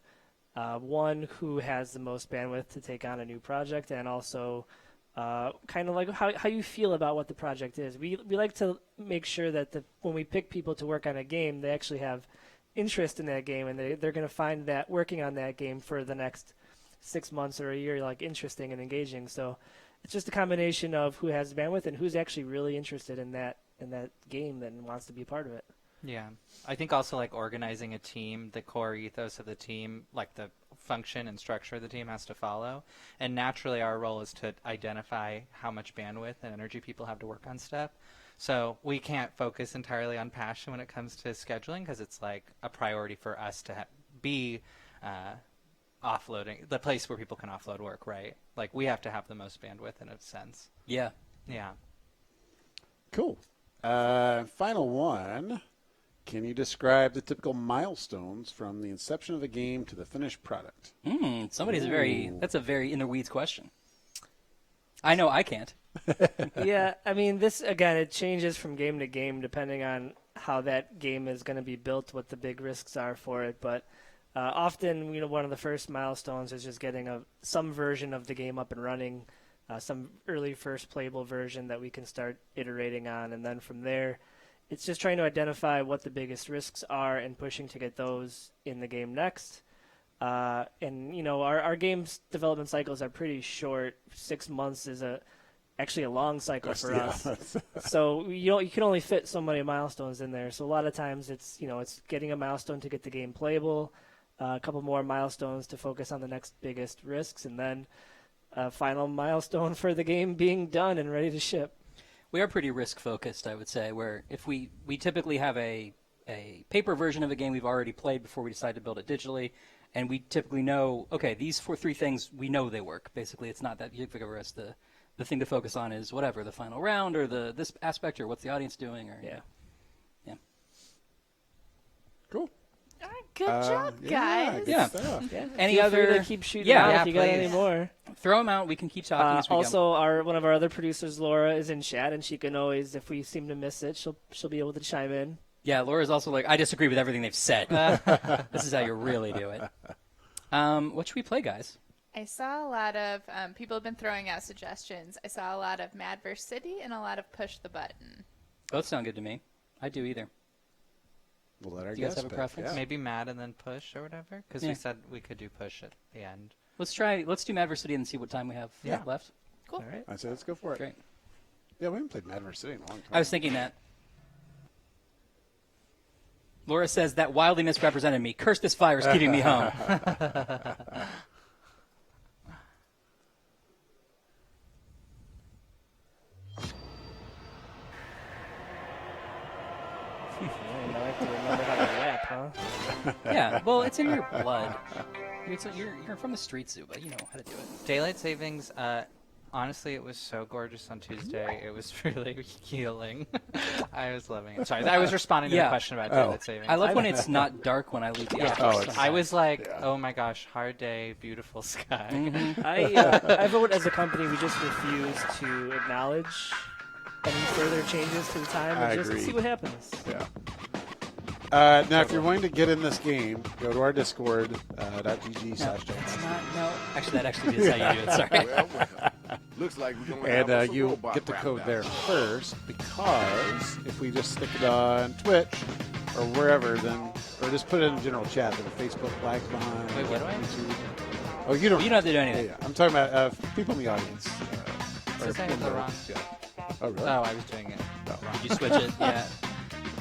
one, who has the most bandwidth to take on a new project, and also kind of like how you feel about what the project is. We like to make sure that when we pick people to work on a game, they actually have interest in that game, and they're going to find that working on that game for the next 6 months or a year like interesting and engaging. So it's just a combination of who has bandwidth and who's actually really interested in that game and wants to be part of it. Yeah. I think also like organizing a team, the core ethos of the team, like the function and structure of the team has to follow. And naturally our role is to identify how much bandwidth and energy people have to work on stuff. So we can't focus entirely on passion when it comes to scheduling because it's like a priority for us to be offloading, the place where people can offload work, right? Like we have to have the most bandwidth in a sense. Yeah. Yeah. Cool. Final one. Can you describe the typical milestones from the inception of the game to the finished product? That's a very in the weeds question. I know I can't. Yeah, I mean, this, again, it changes from game to game depending on how that game is going to be built, what the big risks are for it. But often, one of the first milestones is just getting some version of the game up and running, some early first playable version that we can start iterating on. And then from there, it's just trying to identify what the biggest risks are and pushing to get those in the game next. And our game's development cycles are pretty short. 6 months is actually a long cycle for us. So you can only fit so many milestones in there. So a lot of times it's getting a milestone to get the game playable, a couple more milestones to focus on the next biggest risks, and then a final milestone for the game being done and ready to ship. We are pretty risk focused, I would say, where if we typically have a paper version of a game we've already played before we decide to build it digitally, and we typically know, okay, these three things, we know they work. Basically, it's not that big of a risk. The thing to focus on is whatever, the final round or this aspect or what's the audience doing. Or Yeah. Cool. All right, good job, guys. Yeah. Yeah. Any Feel free other- to keep shooting Yeah, out yeah, if you got please. any more. Throw them out. We can keep talking as we go. Also, one of our other producers, Laura, is in chat, and she can always, if we seem to miss it, she'll be able to chime in. Yeah, Laura's also like, I disagree with everything they've said. This is how you really do it. What should we play, guys? I saw a lot of people have been throwing out suggestions. I saw a lot of Mad vs. City and a lot of Push the Button. Both sound good to me. I'd do either. We'll let our Do you guys guests have a pick. preference? Yeah. Maybe Mad and then Push or whatever? Because Yeah. we said we could do Push at the end. Let's do Mad vs. City and see what time we have Yeah. left. Cool. All right. I said, let's go for it. Great. Yeah, we haven't played Mad vs. City in a long time. I was thinking that. Laura says that wildly misrepresented me. Curse this virus keeping me home. Man, I like to remember how to rap, huh? Yeah, well, it's in your blood. You're from the street, Zuba. You know how to do it. Daylight savings, honestly, it was so gorgeous on Tuesday. It was really healing. I was loving it. Sorry, I was responding to the Yeah. question about daylight savings. I love when it's not dark when I leave the office. Oh, it's- I was like, oh my gosh, hard day, beautiful sky. I vote as a company we just refuse to acknowledge any further changes to the time I and just agree. see what happens. Yeah. Now, if you're wanting to get in this game, go to our Discord, .gg/Jackbox. It's not, no. Actually, that actually is how you do it. Sorry. Well. Looks like we're gonna have us And a you robot get the wrapped code out. there first, because if we just stick it on Twitch or wherever, then, or just put it in the general chat, then Facebook flags behind. Wait, what do I- YouTube. Oh, you don't. You don't have to do Yeah, anything. yeah. I'm talking about people in the audience. Says I have the wrong- Yeah. Oh, really? Oh, I was doing it. Did you switch it? Yeah.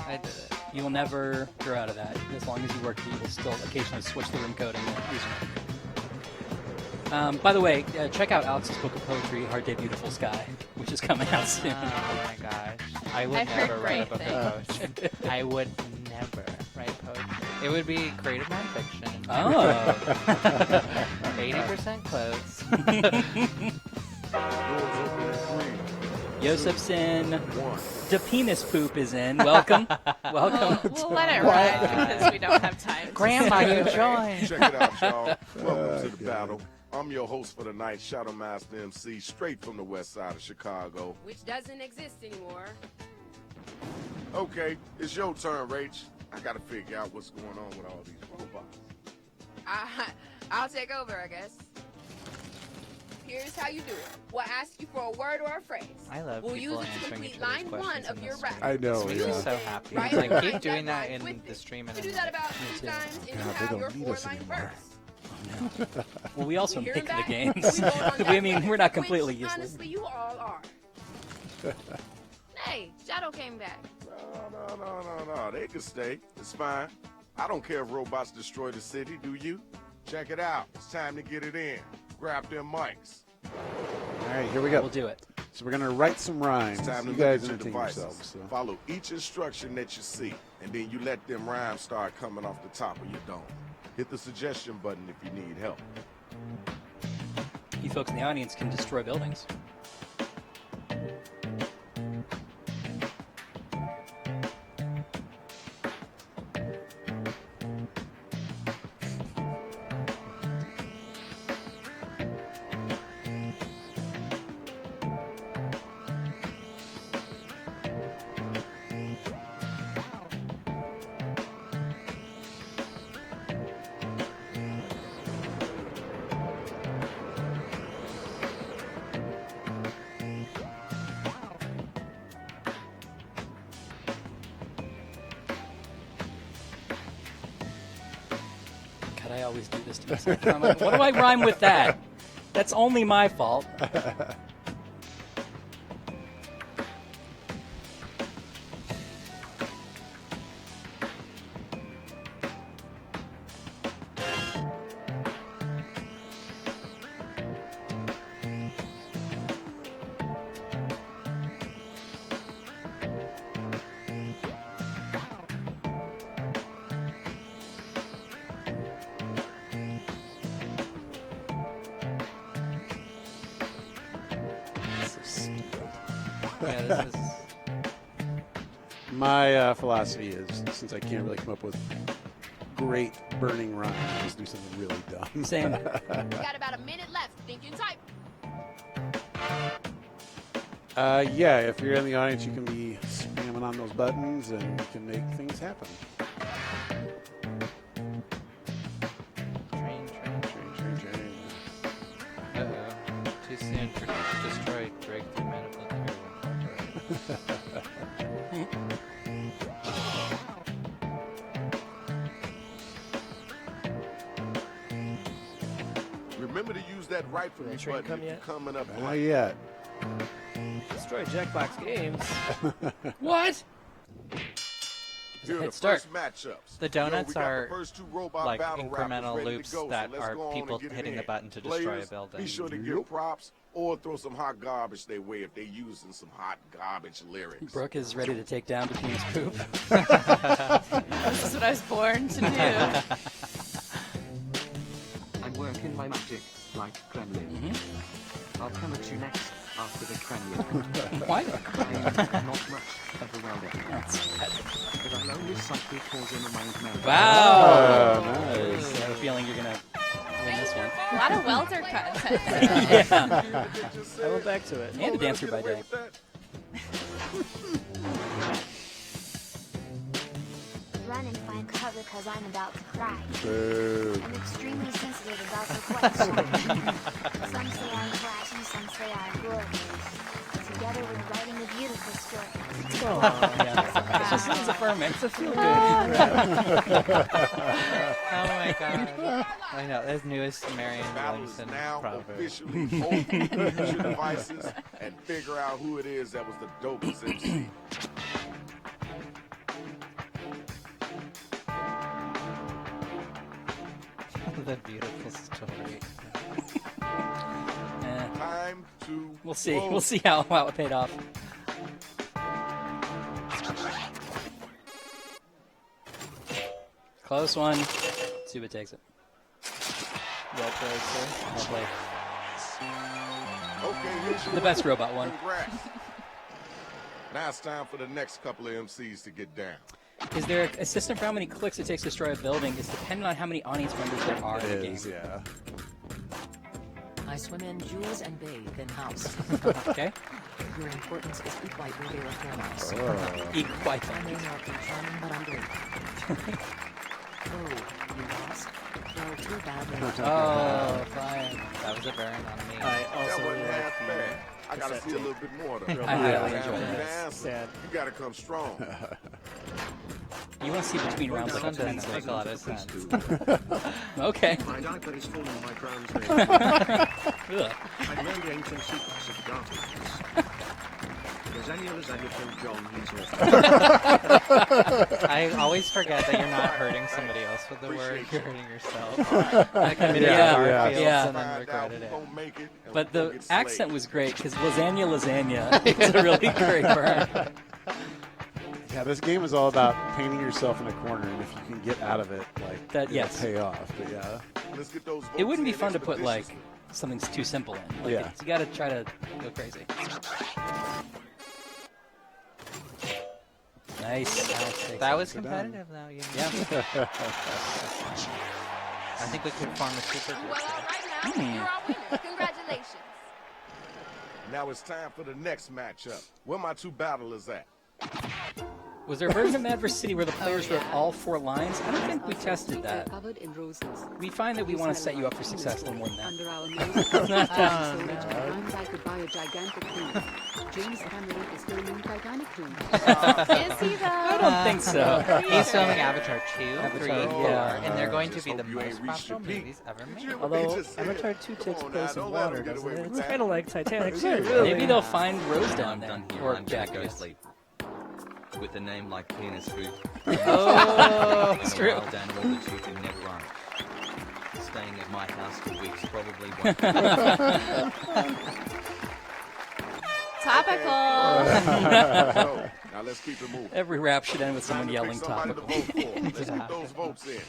I did it. You will never grow out of that. As long as you work, you will still occasionally switch the room code and use it. By the way, check out Alex's book of poetry, Hard Day, Beautiful Sky, which is coming out soon. Oh my gosh. I would I've heard never write a great book of poetry. I would never write poetry. It would be creative nonfiction. Oh. 80% close. Doors open in 3, Josephson. 1. The penis poop is in. Welcome. Welcome. We'll let it ride because we don't have time. to Grandma, say you it. joined. Check it out, y'all. Welcome to the battle. I'm your host for the night, Shadow Master MC, straight from the west side of Chicago. Which doesn't exist anymore. Okay, it's your turn, Rach. I gotta figure out what's going on with all these robots. I'll take over, I guess. Here's how you do it. We'll ask you for a word or a phrase. I love We'll people use it to answering complete each other's line one questions of in your this rap. stream. I know, This makes me yeah. so happy. Right, Like, right, keep doing that deadlines in with the it. stream You and do in that the about Me 2 too. times and you God, they have don't your need us 4-line anymore. verse. Well, we also We hear make him the back? games. We vote on that I mean, first, we're not which, completely useless. Honestly, you all are. Hey, Shadow came back. No. They can stay. It's fine. I don't care if robots destroy the city, do you? Check it out. It's time to get it in. Grab them mics. All right, here we go. We'll do it. So we're gonna write some rhymes. It's time to You look guys at your entertain devices. yourselves. So. Follow each instruction that you see, and then you let them rhymes start coming off the top of your dome. Hit the suggestion button if you need help. You folks in the audience can destroy buildings. God, I always do this to myself. I'm like, what do I rhyme with that? That's only my fault. So stupid. Yeah, this is. My philosophy is, since I can't really come up with great burning rhymes, I just do something really dumb. Same. You got about a minute left. Think and type. Yeah, if you're in the audience, you can be spamming on those buttons, and you can make things happen. Train. Train. Uh-oh. Too soon for destroy Breakthrough Medical Care Incorporated. Remember to use that right for me Train button come if you're yet? coming up Not blank. yet. Destroy Jackbox Games. What? Here are Head the start. first matchups. The donuts we got are the first two robot like battle rappers incremental ready to loops go, so that let's are go on people and get it hitting the in. button to destroy Players, a building. Be sure to give props or throw some hot garbage their way if they're using some hot garbage lyrics. Brooke is ready to take down the penis poop. This is what I was born to do. I work in my magic, like Kremlin. I'll come at you next, after the Kremlin. What? I'm not much of a welder, That's bad. but I'll always subtly cause in a mind melt. Wow. nice. I have a feeling you're going to win this one. A lot of welder content. Yeah. I went back to it. And a dancer by day. Run and find cover because I'm about to cry. Boo. I'm extremely sensitive about the question. Some say I'm flashy, some say I'm glorious. Together we're writing a beautiful story. Oh, yeah. It's just it's affirming. It's a feel good. Oh my god. I know, that's newest Marion Battle is Williamson now proverb. officially open. Use your devices and figure out who it is that was the dopest MC. The beautiful story. Time to We'll see. vote. We'll see how it paid off. Close one. See who takes it. Well played, sir. Well played. Okay, here's your The best winner. robot one. Congrats. Now it's time for the next couple of MCs to get down. Is there a system for how many clicks it takes to destroy a building? It's dependent on how many audience members there are in the game. Yeah. I swim in jewels and bathe in house. Okay. Your importance is equite rivera foremost. Equite. I may not be charming, but I'm great. Oh, you lost? Well, too badly. Oh, fine. That was a burn on me. I That also wasn't really like half bad. I gotta cassette see a tape. little bit more of I that. highly Yeah, enjoyed you that. dance, Sad. You gotta come strong. You want to see between rounds like Something that. that makes a lot of sense. Okay. My diaper is full and my crown's made. Ugh. I learned the ancient secrets of darkness. Lasagna killed John, he's here. I always forget that you're not hurting somebody else with the word. You're hurting yourself. I committed Yeah, Garfield yeah. and then regretted it. But the accent was great because lasagna is a really great burn. Yeah, this game is all about painting yourself in a corner, and if you can get out of it, like That- it'll yes. pay off. But yeah, Let's get those It wouldn't be votes fun in to put like expeditiously. something too simple in. Like, Yeah. you got to try to go crazy. Nice. That was We're done. competitive, though. You know? Yeah. I think we could form a super Well, group. all right now, you're our winner. Congratulations. Now it's time for the next matchup. Where my two battlers at? Was there a version of Mad vs. City where the players wrote all 4 lines? I don't think we tested that. Covered in roses. We find that we want to set you up for success a little more than that. Under our noses. Rhymes I could buy a gigantic queen. James Cameron is filming Titanic 2. Is he though? I don't think so. He's filming Avatar 2, 3, Avatar, 4, yeah. and they're going to Just be the hope you ain't most reached your profitable peak. movies ever Did made. you- Although They just said Avatar it. 2 Come takes on place now, in don't let water, them get doesn't away it? with It's that. kind of like Titanic too, Yeah. really. Maybe they'll find Rose down I'm there. done here. Or I'm Jack, gonna I go guess. sleep. With a name like Penis Food. Oh, it's I'm a true. wild animal that you can never run. Staying at my house for weeks probably won't. Topical. So, now let's keep it moving. Every rap should end with Time someone to yelling pick somebody to topical. vote for. Let's get those votes in.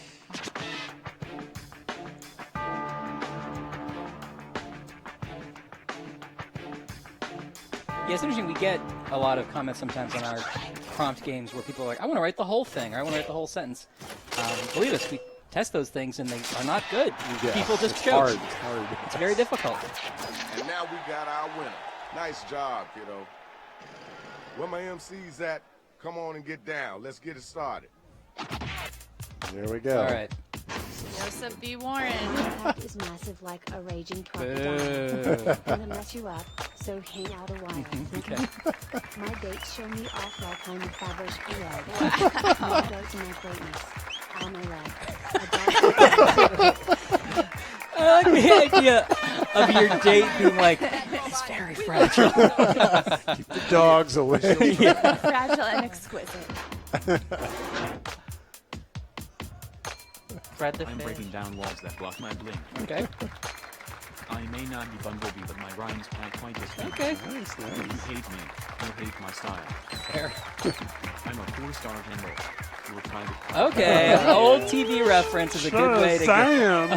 Yeah, it's interesting. We get a lot of comments sometimes on our prompt games where people are like, I want to write the whole thing, or I want to write the whole sentence. Believe us, we test those things and they are not good. Yeah, People just it's choke. hard. It's hard. It's very difficult. And now we got our winner. Nice job, kiddo. Where my MCs at? Come on and get down. Let's get it started. There we go. All right. Joseph B. Warren. Impact is massive like a raging crocodile. Boo. Gonna mess you up, so hang out a while. Okay. My dates show me off like I'm Faber's blood. My goats and my greatness. All my love. I like the idea of your date being like, it's very fragile. Keep the dogs away. Fragile and exquisite. Fred the I'm Fish. breaking down walls that block my blink. Okay. I may not be Bumblebee, but my rhymes can't quite this weak. Okay. Nice, You nice. hate me. You hate my style. Fair. I'm a 4-star handle. You're a private. Okay. An old TV reference is a good way to get.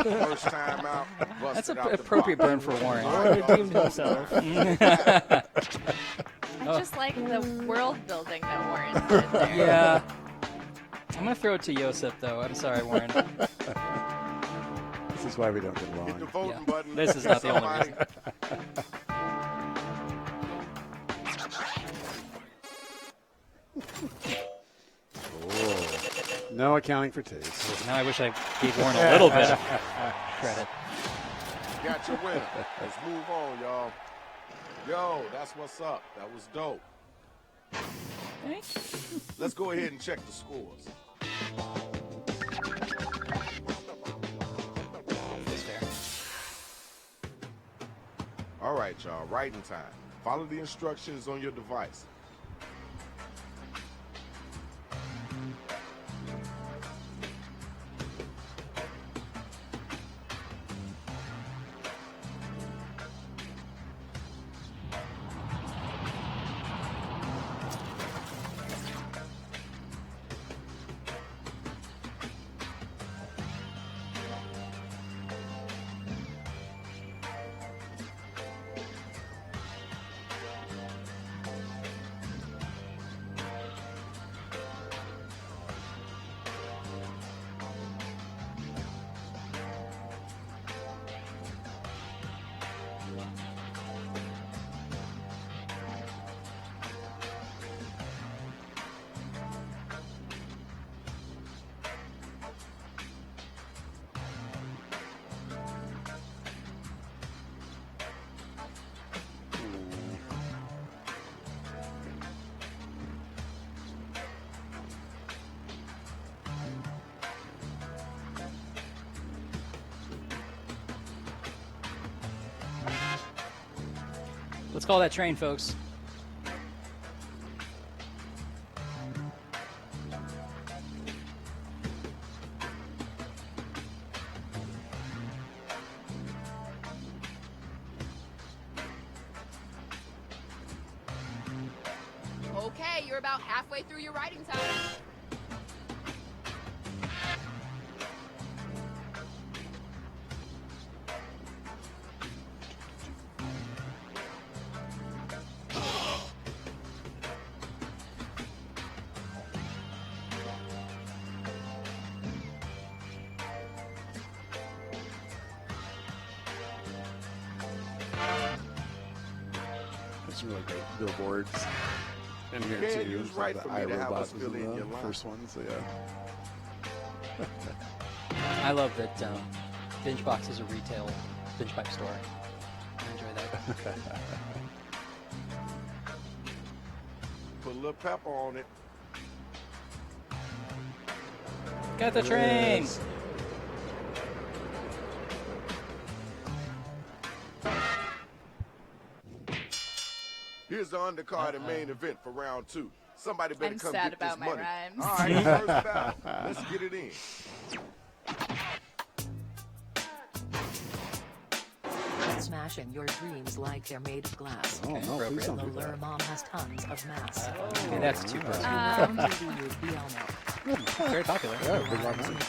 First time out. That's an busted out the appropriate box. burn for Warren. Warren redeemed himself. I just like the world building that Warren did there. Yeah. I'm going to throw it to Yosef, though. I'm sorry, Warren. This is why we don't get Hit the along. voting Yeah. button. This is not the only Somebody- reason. Oh. No accounting for taste. Now I wish I gave Warren a little bit of credit. Got your winner. Let's move on, y'all. Yo, that's what's up. That was dope. Let's go ahead and check the scores. That's fair. All right, y'all. Writing time. Follow the instructions on your device. Let's call that train, folks. Okay, you're about halfway through your writing time. There's some really great billboards in here Yeah, too. it was Like right the for me to have iRobot us was fill in in your the line. first one, so yeah. I love that Binge-Box is a retail binge pipe store. I enjoy that. Put a little pepper on it. Get the train! Yes. Here's the undercard and main event for round 2. Somebody better I'm come sad get about this my money. rhymes. All right, first battle. Let's get it in. Smashing your dreams like they're made of glass. Oh, no, please don't The do lure that. mom has tons of mass. Okay, that's too bad. Very popular. Yeah, big lot of money.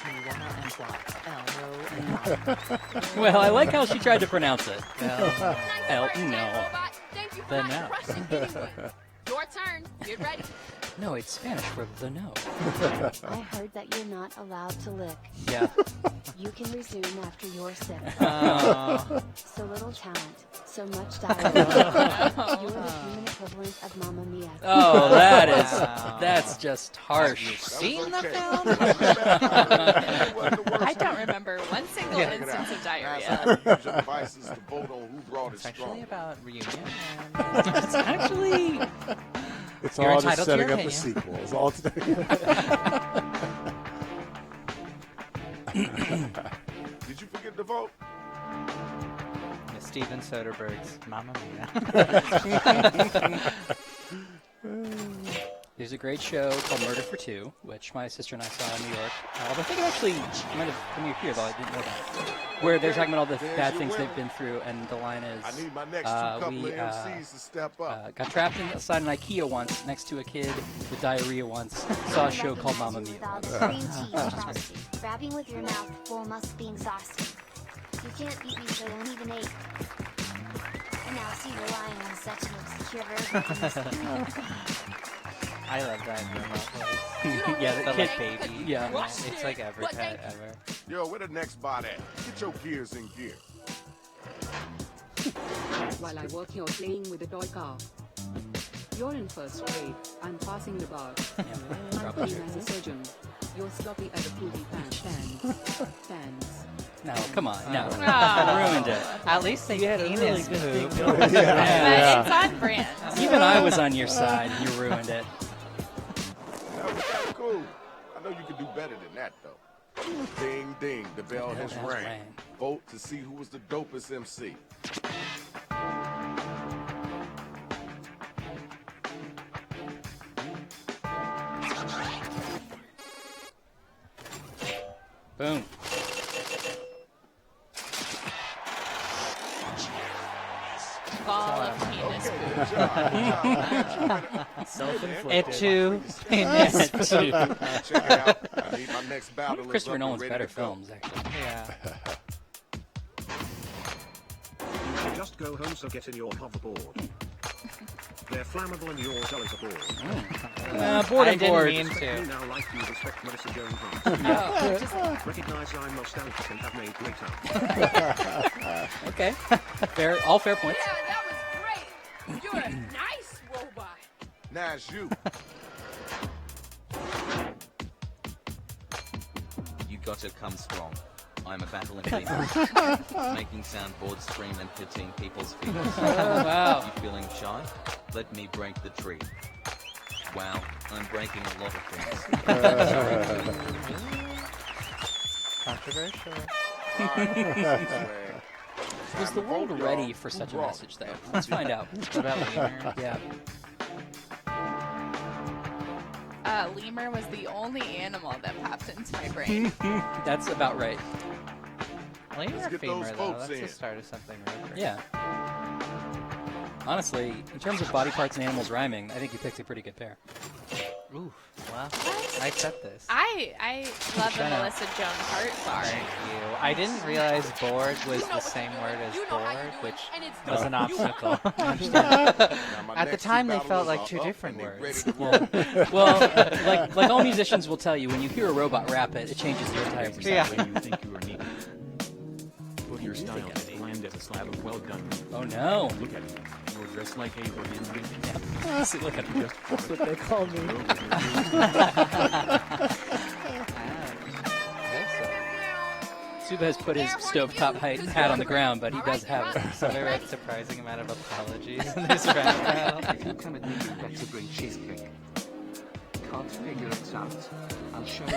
Well, I like how she tried to pronounce it. No. Thank you for The not no. crushing anyone. Your turn. Get ready. No, it's Spanish for the no. I heard that you're not allowed to lick. Yeah. You can resume after your sip. So little talent, so much dialogue. You're the human equivalent of Mamma Mia. Oh, that's just harsh. Seen the film? I don't remember one single instance of diarrhea. Use your devices to vote on who brought it It's actually strong. about reunion. It's actually... It's You're all just entitled to setting your up the opinion. sequel. It's all Did you forget to vote? Steven Soderbergh's Mamma Mia. There's a great show called Murder for Two, which my sister and I saw in New York. Although I think it actually might have premiered here, though I didn't know that. Where they're talking about all the bad things they've been through, and the line is, I need my next two couple we of MCs to step up. got trapped inside an IKEA once, next to a kid with diarrhea once, saw a show called Mamma Mia. With all the cream cheese frosting. Grabbing with your mouth full must be exhausting. You can't beat me, so don't even ache. And now see relying on such an obscure version. I love that robot voice. Yeah, the like kid baby. Yeah. It's like every pet ever. Yo, where the next bot at? Get your gears in gear. While I work here playing with a toy car. You're in first grade. I'm passing the bar. I'm clean as a surgeon. You're sloppy as a fruity fans. No, come on, no. Oh. Ruined it. At least they You had a clean really his good thing poop. going. But it's on brand. Even I was on your side, and you ruined it. That was kind of cool. I know you can do better than that, though. Ding, ding. The bell has rang. Vote to see who was the dopest MC. Boom. Ball of penis poop. Self-inflicted. It too. Check it out. I need my next battle. Christopher is up Nolan's and better ready to go. films, actually. Yeah. Just go home, so get in your hoverboard. They're flammable and you're dull as a board. Board I and didn't board. mean Respect to. me now like you respect Melissa Joan Hart. Oh, Recognize I'm nostalgic and have made great art. Okay. Fair, all fair points. Yeah, that was great. You're a nice robot. Now it's you. You gotta come strong. I'm a battle in people. Making soundboards scream and hitting people's feelings. Wow. You feeling shy? Let me break the tree. Wow, I'm breaking a lot of things. Controversial. All right, swag. Was the world ready for such a message, though? Let's find out. What about Lemur? Yeah. Lemur was the only animal that popped into my brain. That's about right. Lemur get femur, those though. votes That's in. the start of something real great. Yeah. Honestly, in terms of body parts and animals rhyming, I think you picked a pretty good pair. Ooh, well, I accept this. I love the Shut up. Melissa Joan Hart bar. Thank you. I didn't realize board was the same word as board, which was an obstacle. At the time, they felt like two different words. Well, like all musicians will tell you, when you hear a robot rap it, it changes your entire perception. When you think you are neat. Put your style as bland as a slab of well done meat. Oh no! Look at you. You're dressed like Abraham Lincoln. See, look at him. That's what they call me. Suba has put his stovetop hat on the ground, but he does have it. So there was a surprising amount of apologies in this rap battle. If you come at me, you better bring cheesecake. Can't figure it out. I'll show you.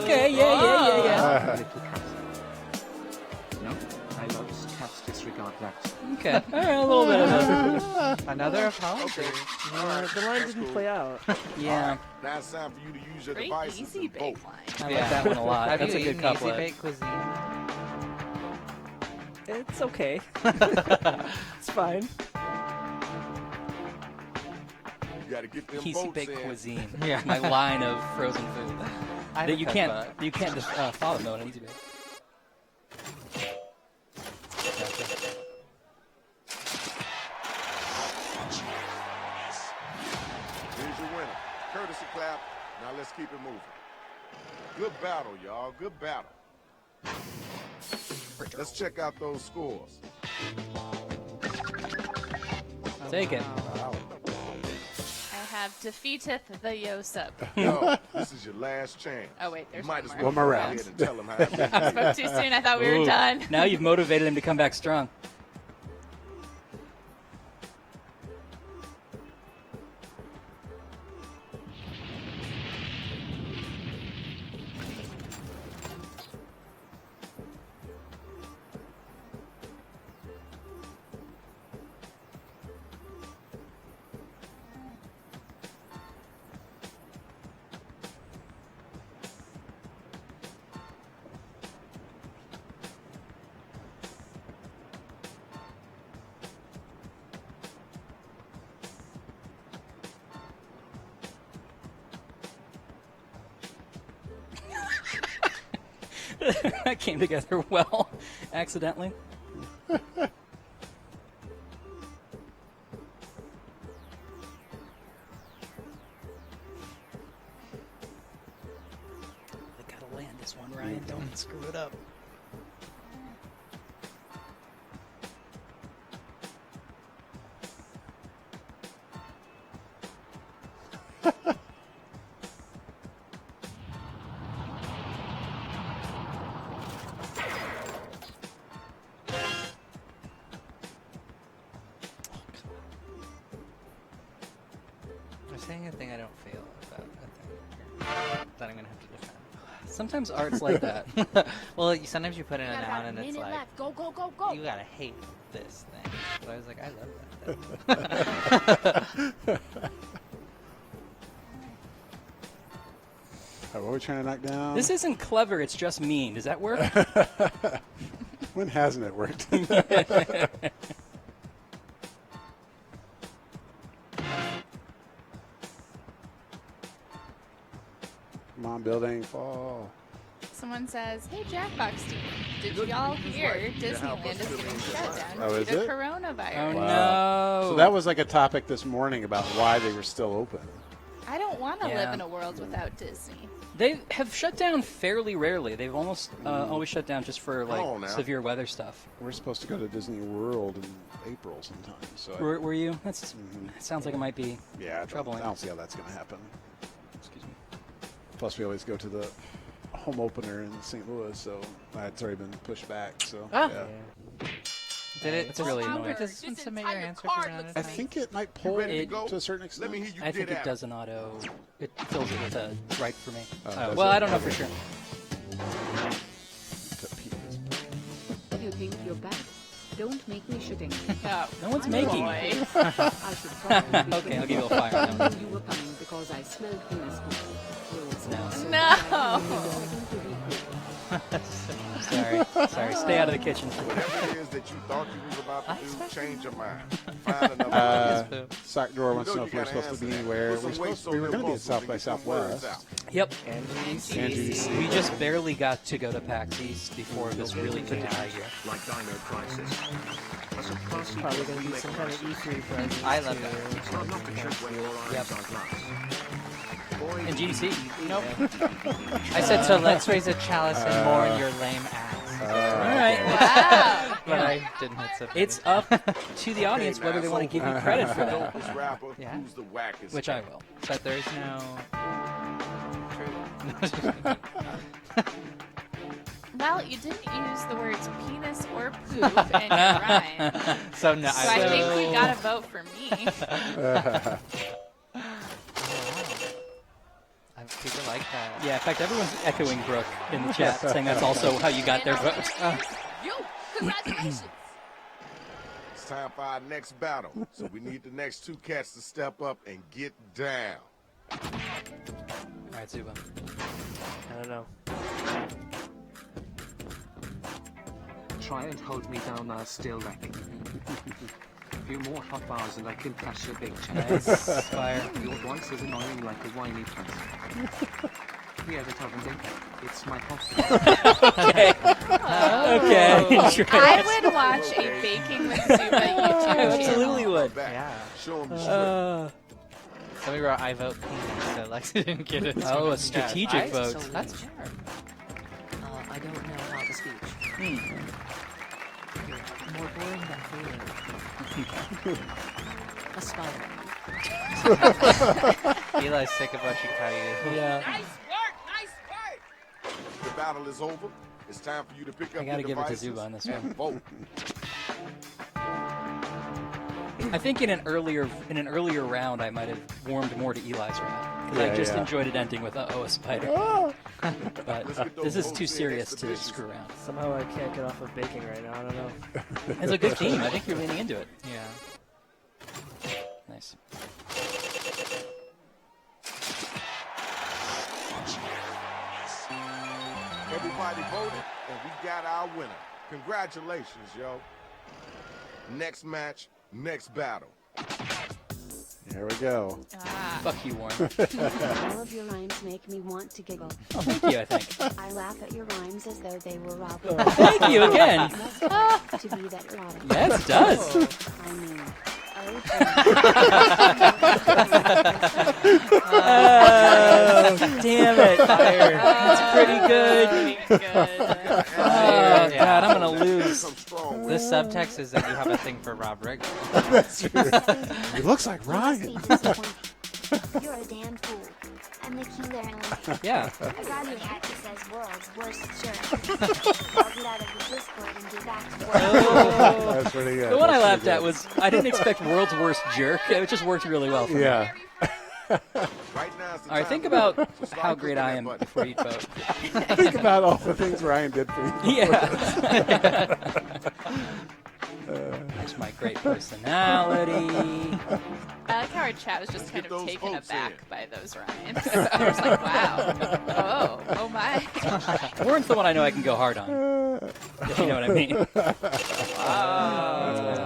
Okay, yeah. Little cat. No, I love cats. Disregard that. Okay, all right, a little bit of Another apology. The line didn't play out. Yeah. Now it's time for you to use your Great devices easy and bake vote. line. I like that one a lot. Have That's you a good eaten couplet. Easy Bake Cuisine? It's okay. It's fine. You got to get them Easy votes Bake in. Cuisine. Yeah. My line of frozen food. I That you cook can't that. just follow though on Easy Bake. Here's your winner. Courtesy clap. Now let's keep it moving. Good battle, y'all. Good battle. Let's check out those scores. Take it. I have defeateth the Yosep. Yo, this is your last chance. Oh wait, there's You might as one well more. go round. ahead and tell them how it I spoke too soon. I thought we were Ooh, done. Now you've motivated him to come back strong. That came together well, accidentally. I gotta land this one, Ryan. Don't screw it up. They're saying a thing I don't feel about a thing that I'm gonna have to defend. Sometimes art's like that. Well, sometimes you put in a Got noun about a and it's minute like, left. Go, go, go, go. you gotta hate this thing. But I was like, I love that thing. What are we trying to knock down? This isn't clever, it's just mean. Does that work? When hasn't it worked? Come on, building, fall. Someone says, "Hey, Jackbox team, did y'all hear Disneyland is getting shut down Oh, due is to it? coronavirus?" Oh, Wow. no. So that was like a topic this morning about why they were still open. I don't want to Yeah. live in a world without Disney. They have shut down fairly rarely. They've almost always shut down just for Come on now. like severe weather stuff. We're supposed to go to Disney World in April sometime. So Were you? That's sounds like it might be yeah, troubling. I don't see how that's going to happen. Excuse me. Plus, we always go to the home opener in St. Louis, so it's already been pushed back. So Ah. yeah. Did it? It's really annoying. Does it submit your answer for round I think it might pull ready to it go? to a certain extent. Let me hear you I think did it does an auto. It fills it with a right for me. does Well, it? I don't know for sure. You think you're bad? Don't make me shitting. No one's making I it. should probably be Okay, I'll give you a fire now. You were coming because I smelled penis smoke. No. Sorry. Stay out of the kitchen. Whatever it is that you thought you was about to do, change your mind. Find another Sock Drawer wants to know if we're supposed to be anywhere. We were going to be at South by Southwest. Yep. And GDC. We just barely got to go to PAX East before this really kicked into high gear. Like Dino Crisis. That's a classy Probably going to be some kind of E3 presence. I love that. It's hard not to check when your eyes are glass. And GDC. Nope. I said, so let's raise a chalice and mourn your lame ass. All right. Wow. But I didn't hit submit. It's up to the audience whether they want to give you credit for that. Yeah. Who's the wackest? Which I will. But there's no... Well, you didn't use the words penis or poop in your rhyme. So no, So I think we got a vote for me. People like that. Yeah, in fact, everyone's echoing Brooke in the chat, saying that's also how you got their vote. You, congratulations. It's time for our next battle. So we need the next two cats to step up and get down. All right, Zuba. I don't know. Try and hold me down, I'll still wreck. A few more hot bars and I can cash your big check. Nice. Fire. Your voice is annoying like a whiny person. Hear it, Ovenden? It's my hot Okay. Okay. I would watch a Baking with Zuba YouTube channel. Absolutely would. Yeah. Show them the Somebody wrote, I vote penis, so Lexi didn't get it. Oh, a strategic vote. That's fair. I don't know how to speech. More boring than feeling. A spider. Eli's sick of watching Caillou. Yeah. Nice work. The battle is over. It's time for you to pick up I gotta your give it to devices Zuba on this and one. vote. I think in an earlier round, I might have warmed more to Eli's round because I just enjoyed it ending with a spider. But this is too serious to screw around. Somehow I can't get off of baking right now. I don't know. It's a good theme. I think you're leaning into it. Yeah. Nice. Everybody voted, and we got our winner. Congratulations, yo. Next match, next battle. There we go. Fuck you, Warren. All of your rhymes make me want to giggle. Oh, thank you, I think. I laugh at your rhymes as though they were robbing. Thank you again. It must hurt to be that robbing. Yes, it does. I mean, Oh, damn it. Fire. That's pretty good. Oh, God, I'm going to lose. The subtext is that you have a thing for Rob Riggle. That's true. He looks like Ryan. you're a damn fool. I'm the king there and Yeah. I got me hat that says world's worst jerk. I'll get out of the Discord and get back to work. Oh. That's pretty good. The one I That's laughed pretty at good. was, I didn't expect world's worst jerk. It just worked really well for me. Yeah. Right now is the All right, time think to about vote. So start how great clicking I that am button. before you vote. Think about all the things Ryan did for you. Yeah. There's my great personality. I like how our chat was just kind Get of those taken votes aback in. by those rhymes. I was like, wow. Oh my. Warren's the one I know I can go hard on. If you know what I mean.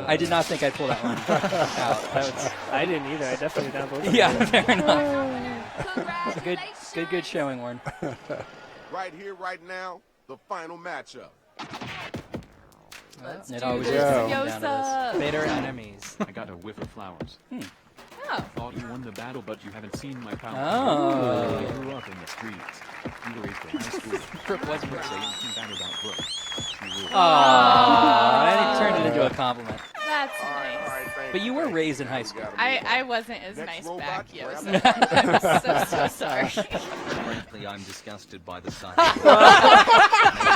I did not think I'd pull that one out. That was, I didn't either. I definitely downvoted. yeah, fair enough. Good showing, Warren. Right here, right now, the final matchup. Let's It do always this, is coming down to Yosa. Bitter enemies. I got a whiff of flowers. Oh. Thought you won the battle, but you haven't seen my power. Oh. I grew up in the streets. You raised in high school. Brooke was Brooke say you can battle about Brooke. She ruled. Aww, and it turned it into a compliment. That's All nice. right, thank But you were raised in high school. I wasn't as Next nice robot, back, grab Yosa. I'm so sorry. Frankly, I'm disgusted by the sight. Maybe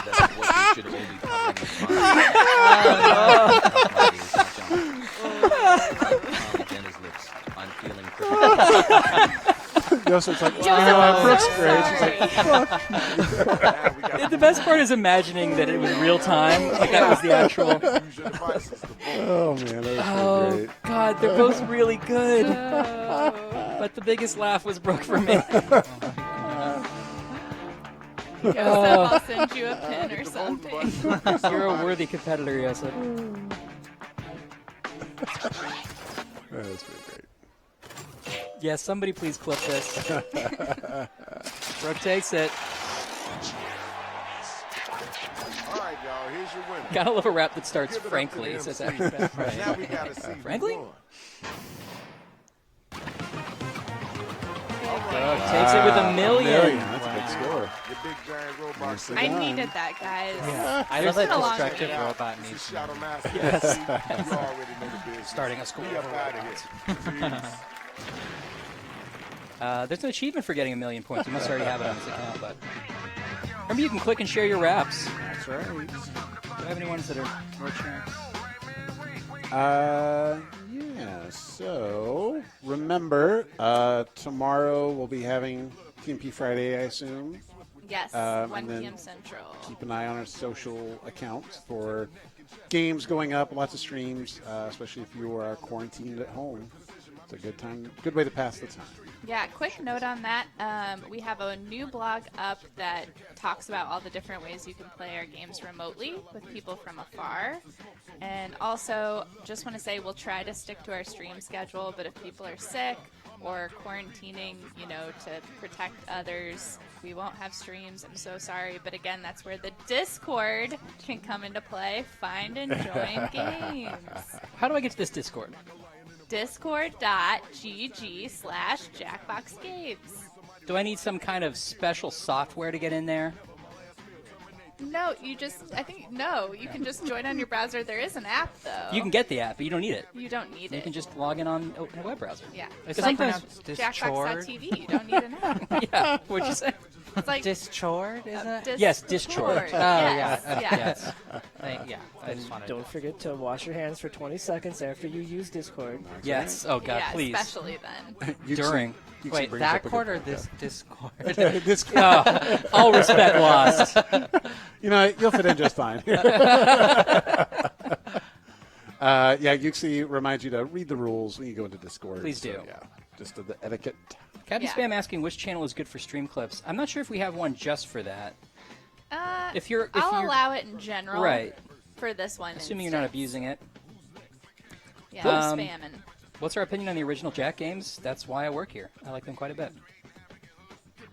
that's what you should all be covering with Jenna's lips. I'm feeling pretty. Joseph's like, I'm Brooke's so great. She's like, fuck. The best part is imagining that it was real time. Like that was the actual. Oh man, that was Oh great. God, they're both really good. But the biggest laugh was Brooke for me. Joseph, I'll send you a pin or something. You're a worthy competitor, Joseph. That's pretty great. Yeah, somebody please clip this. Brooke takes it. All right, y'all, here's your winner. Gotta love a rap that starts Give it up to frankly. the Says MC. that. Now we gotta see who Frankly? won. Brooke takes it with $1 million. That's a big score. Your big giant robot. I needed that, guys. I love It's that been a long destructive video. robot This is needs Shadow Master. Yes. You already know the business. Starting a school. We up out of here. Peace. There's an achievement for getting 1 million points. You must already have it on this account, but remember you can click and share your raps. That's right. Do I have any ones that are worth sharing? Yeah, so remember, tomorrow we'll be having TMP Friday, I assume. Yes, And 1 then p.m. Central. Keep an eye on our social accounts for games going up, lots of streams, especially if you are quarantined at home. It's a good time, good way to pass the time. Yeah, quick note on that. We have a new blog up that talks about all the different ways you can play our games remotely with people from afar. And also, just want to say we'll try to stick to our stream schedule, but if people are sick or quarantining, to protect others, we won't have streams. I'm so sorry. But again, that's where the Discord can come into play. Find and join games. How do I get to this Discord? Discord.gg/JackboxGames. Do I need some kind of special software to get in there? No, you can just join on your browser. There is an app, though. You can get the app, but you don't need it. You don't need You it. can just log in on a web browser. Yeah. It's It's like like Jackbox.tv. You don't need an app. Yeah, what'd you say? It's like Discord, is it? Yes, Discord. Oh, Yes, yeah. yes. Yeah, I just wanted Don't forget to wash your hands for 20 seconds after you use Discord. Yes. Oh, God, Yeah, please. especially then. During. Wait, brings that up a good cord or point, this Discord? Discord. Oh, all respect lost. You'll fit in just fine. Yuxi reminds you to read the rules when you go into Discord. Please do. Yeah, just the etiquette. Captain Yeah. Spam asking which channel is good for stream clips. I'm not sure if we have one just for that. If you're allow it in general. Right. For this one. Assuming you're not instance. abusing it. Yeah, no spamming. What's our opinion on the original Jack games? That's why I work here. I like them quite a bit.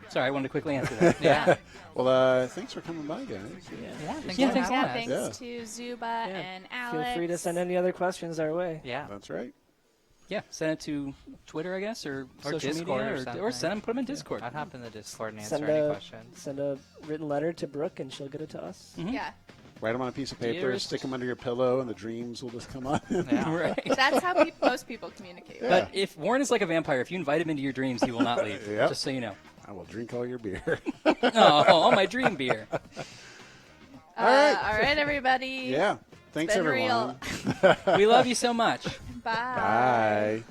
Sorry, I wanted to quickly answer that. Yeah. Well, thanks for coming by, guys. Thanks Yeah, for thanks having a us. lot. Thanks to Zuba and Alex. Feel free to send any other questions our way. Yeah. That's right. Yeah, send it to Twitter, I guess, or social Discord media, or something. send them, put them in Discord. I'd hop in the Discord and answer Send any a, questions. send a written letter to Brooke, and she'll get it to us. Yeah. Write them on a piece of paper, Dearest- stick them under your pillow, and the dreams will just come on. Right. That's how most people communicate. Yeah. But if Warren is like a vampire, if you invite him into your dreams, he will not leave. Yep. Just so you know. I will drink all your beer. Oh, all my dream beer. All right, everybody. Yeah. Thanks, Been everyone. real. We love you so much. Bye. Bye.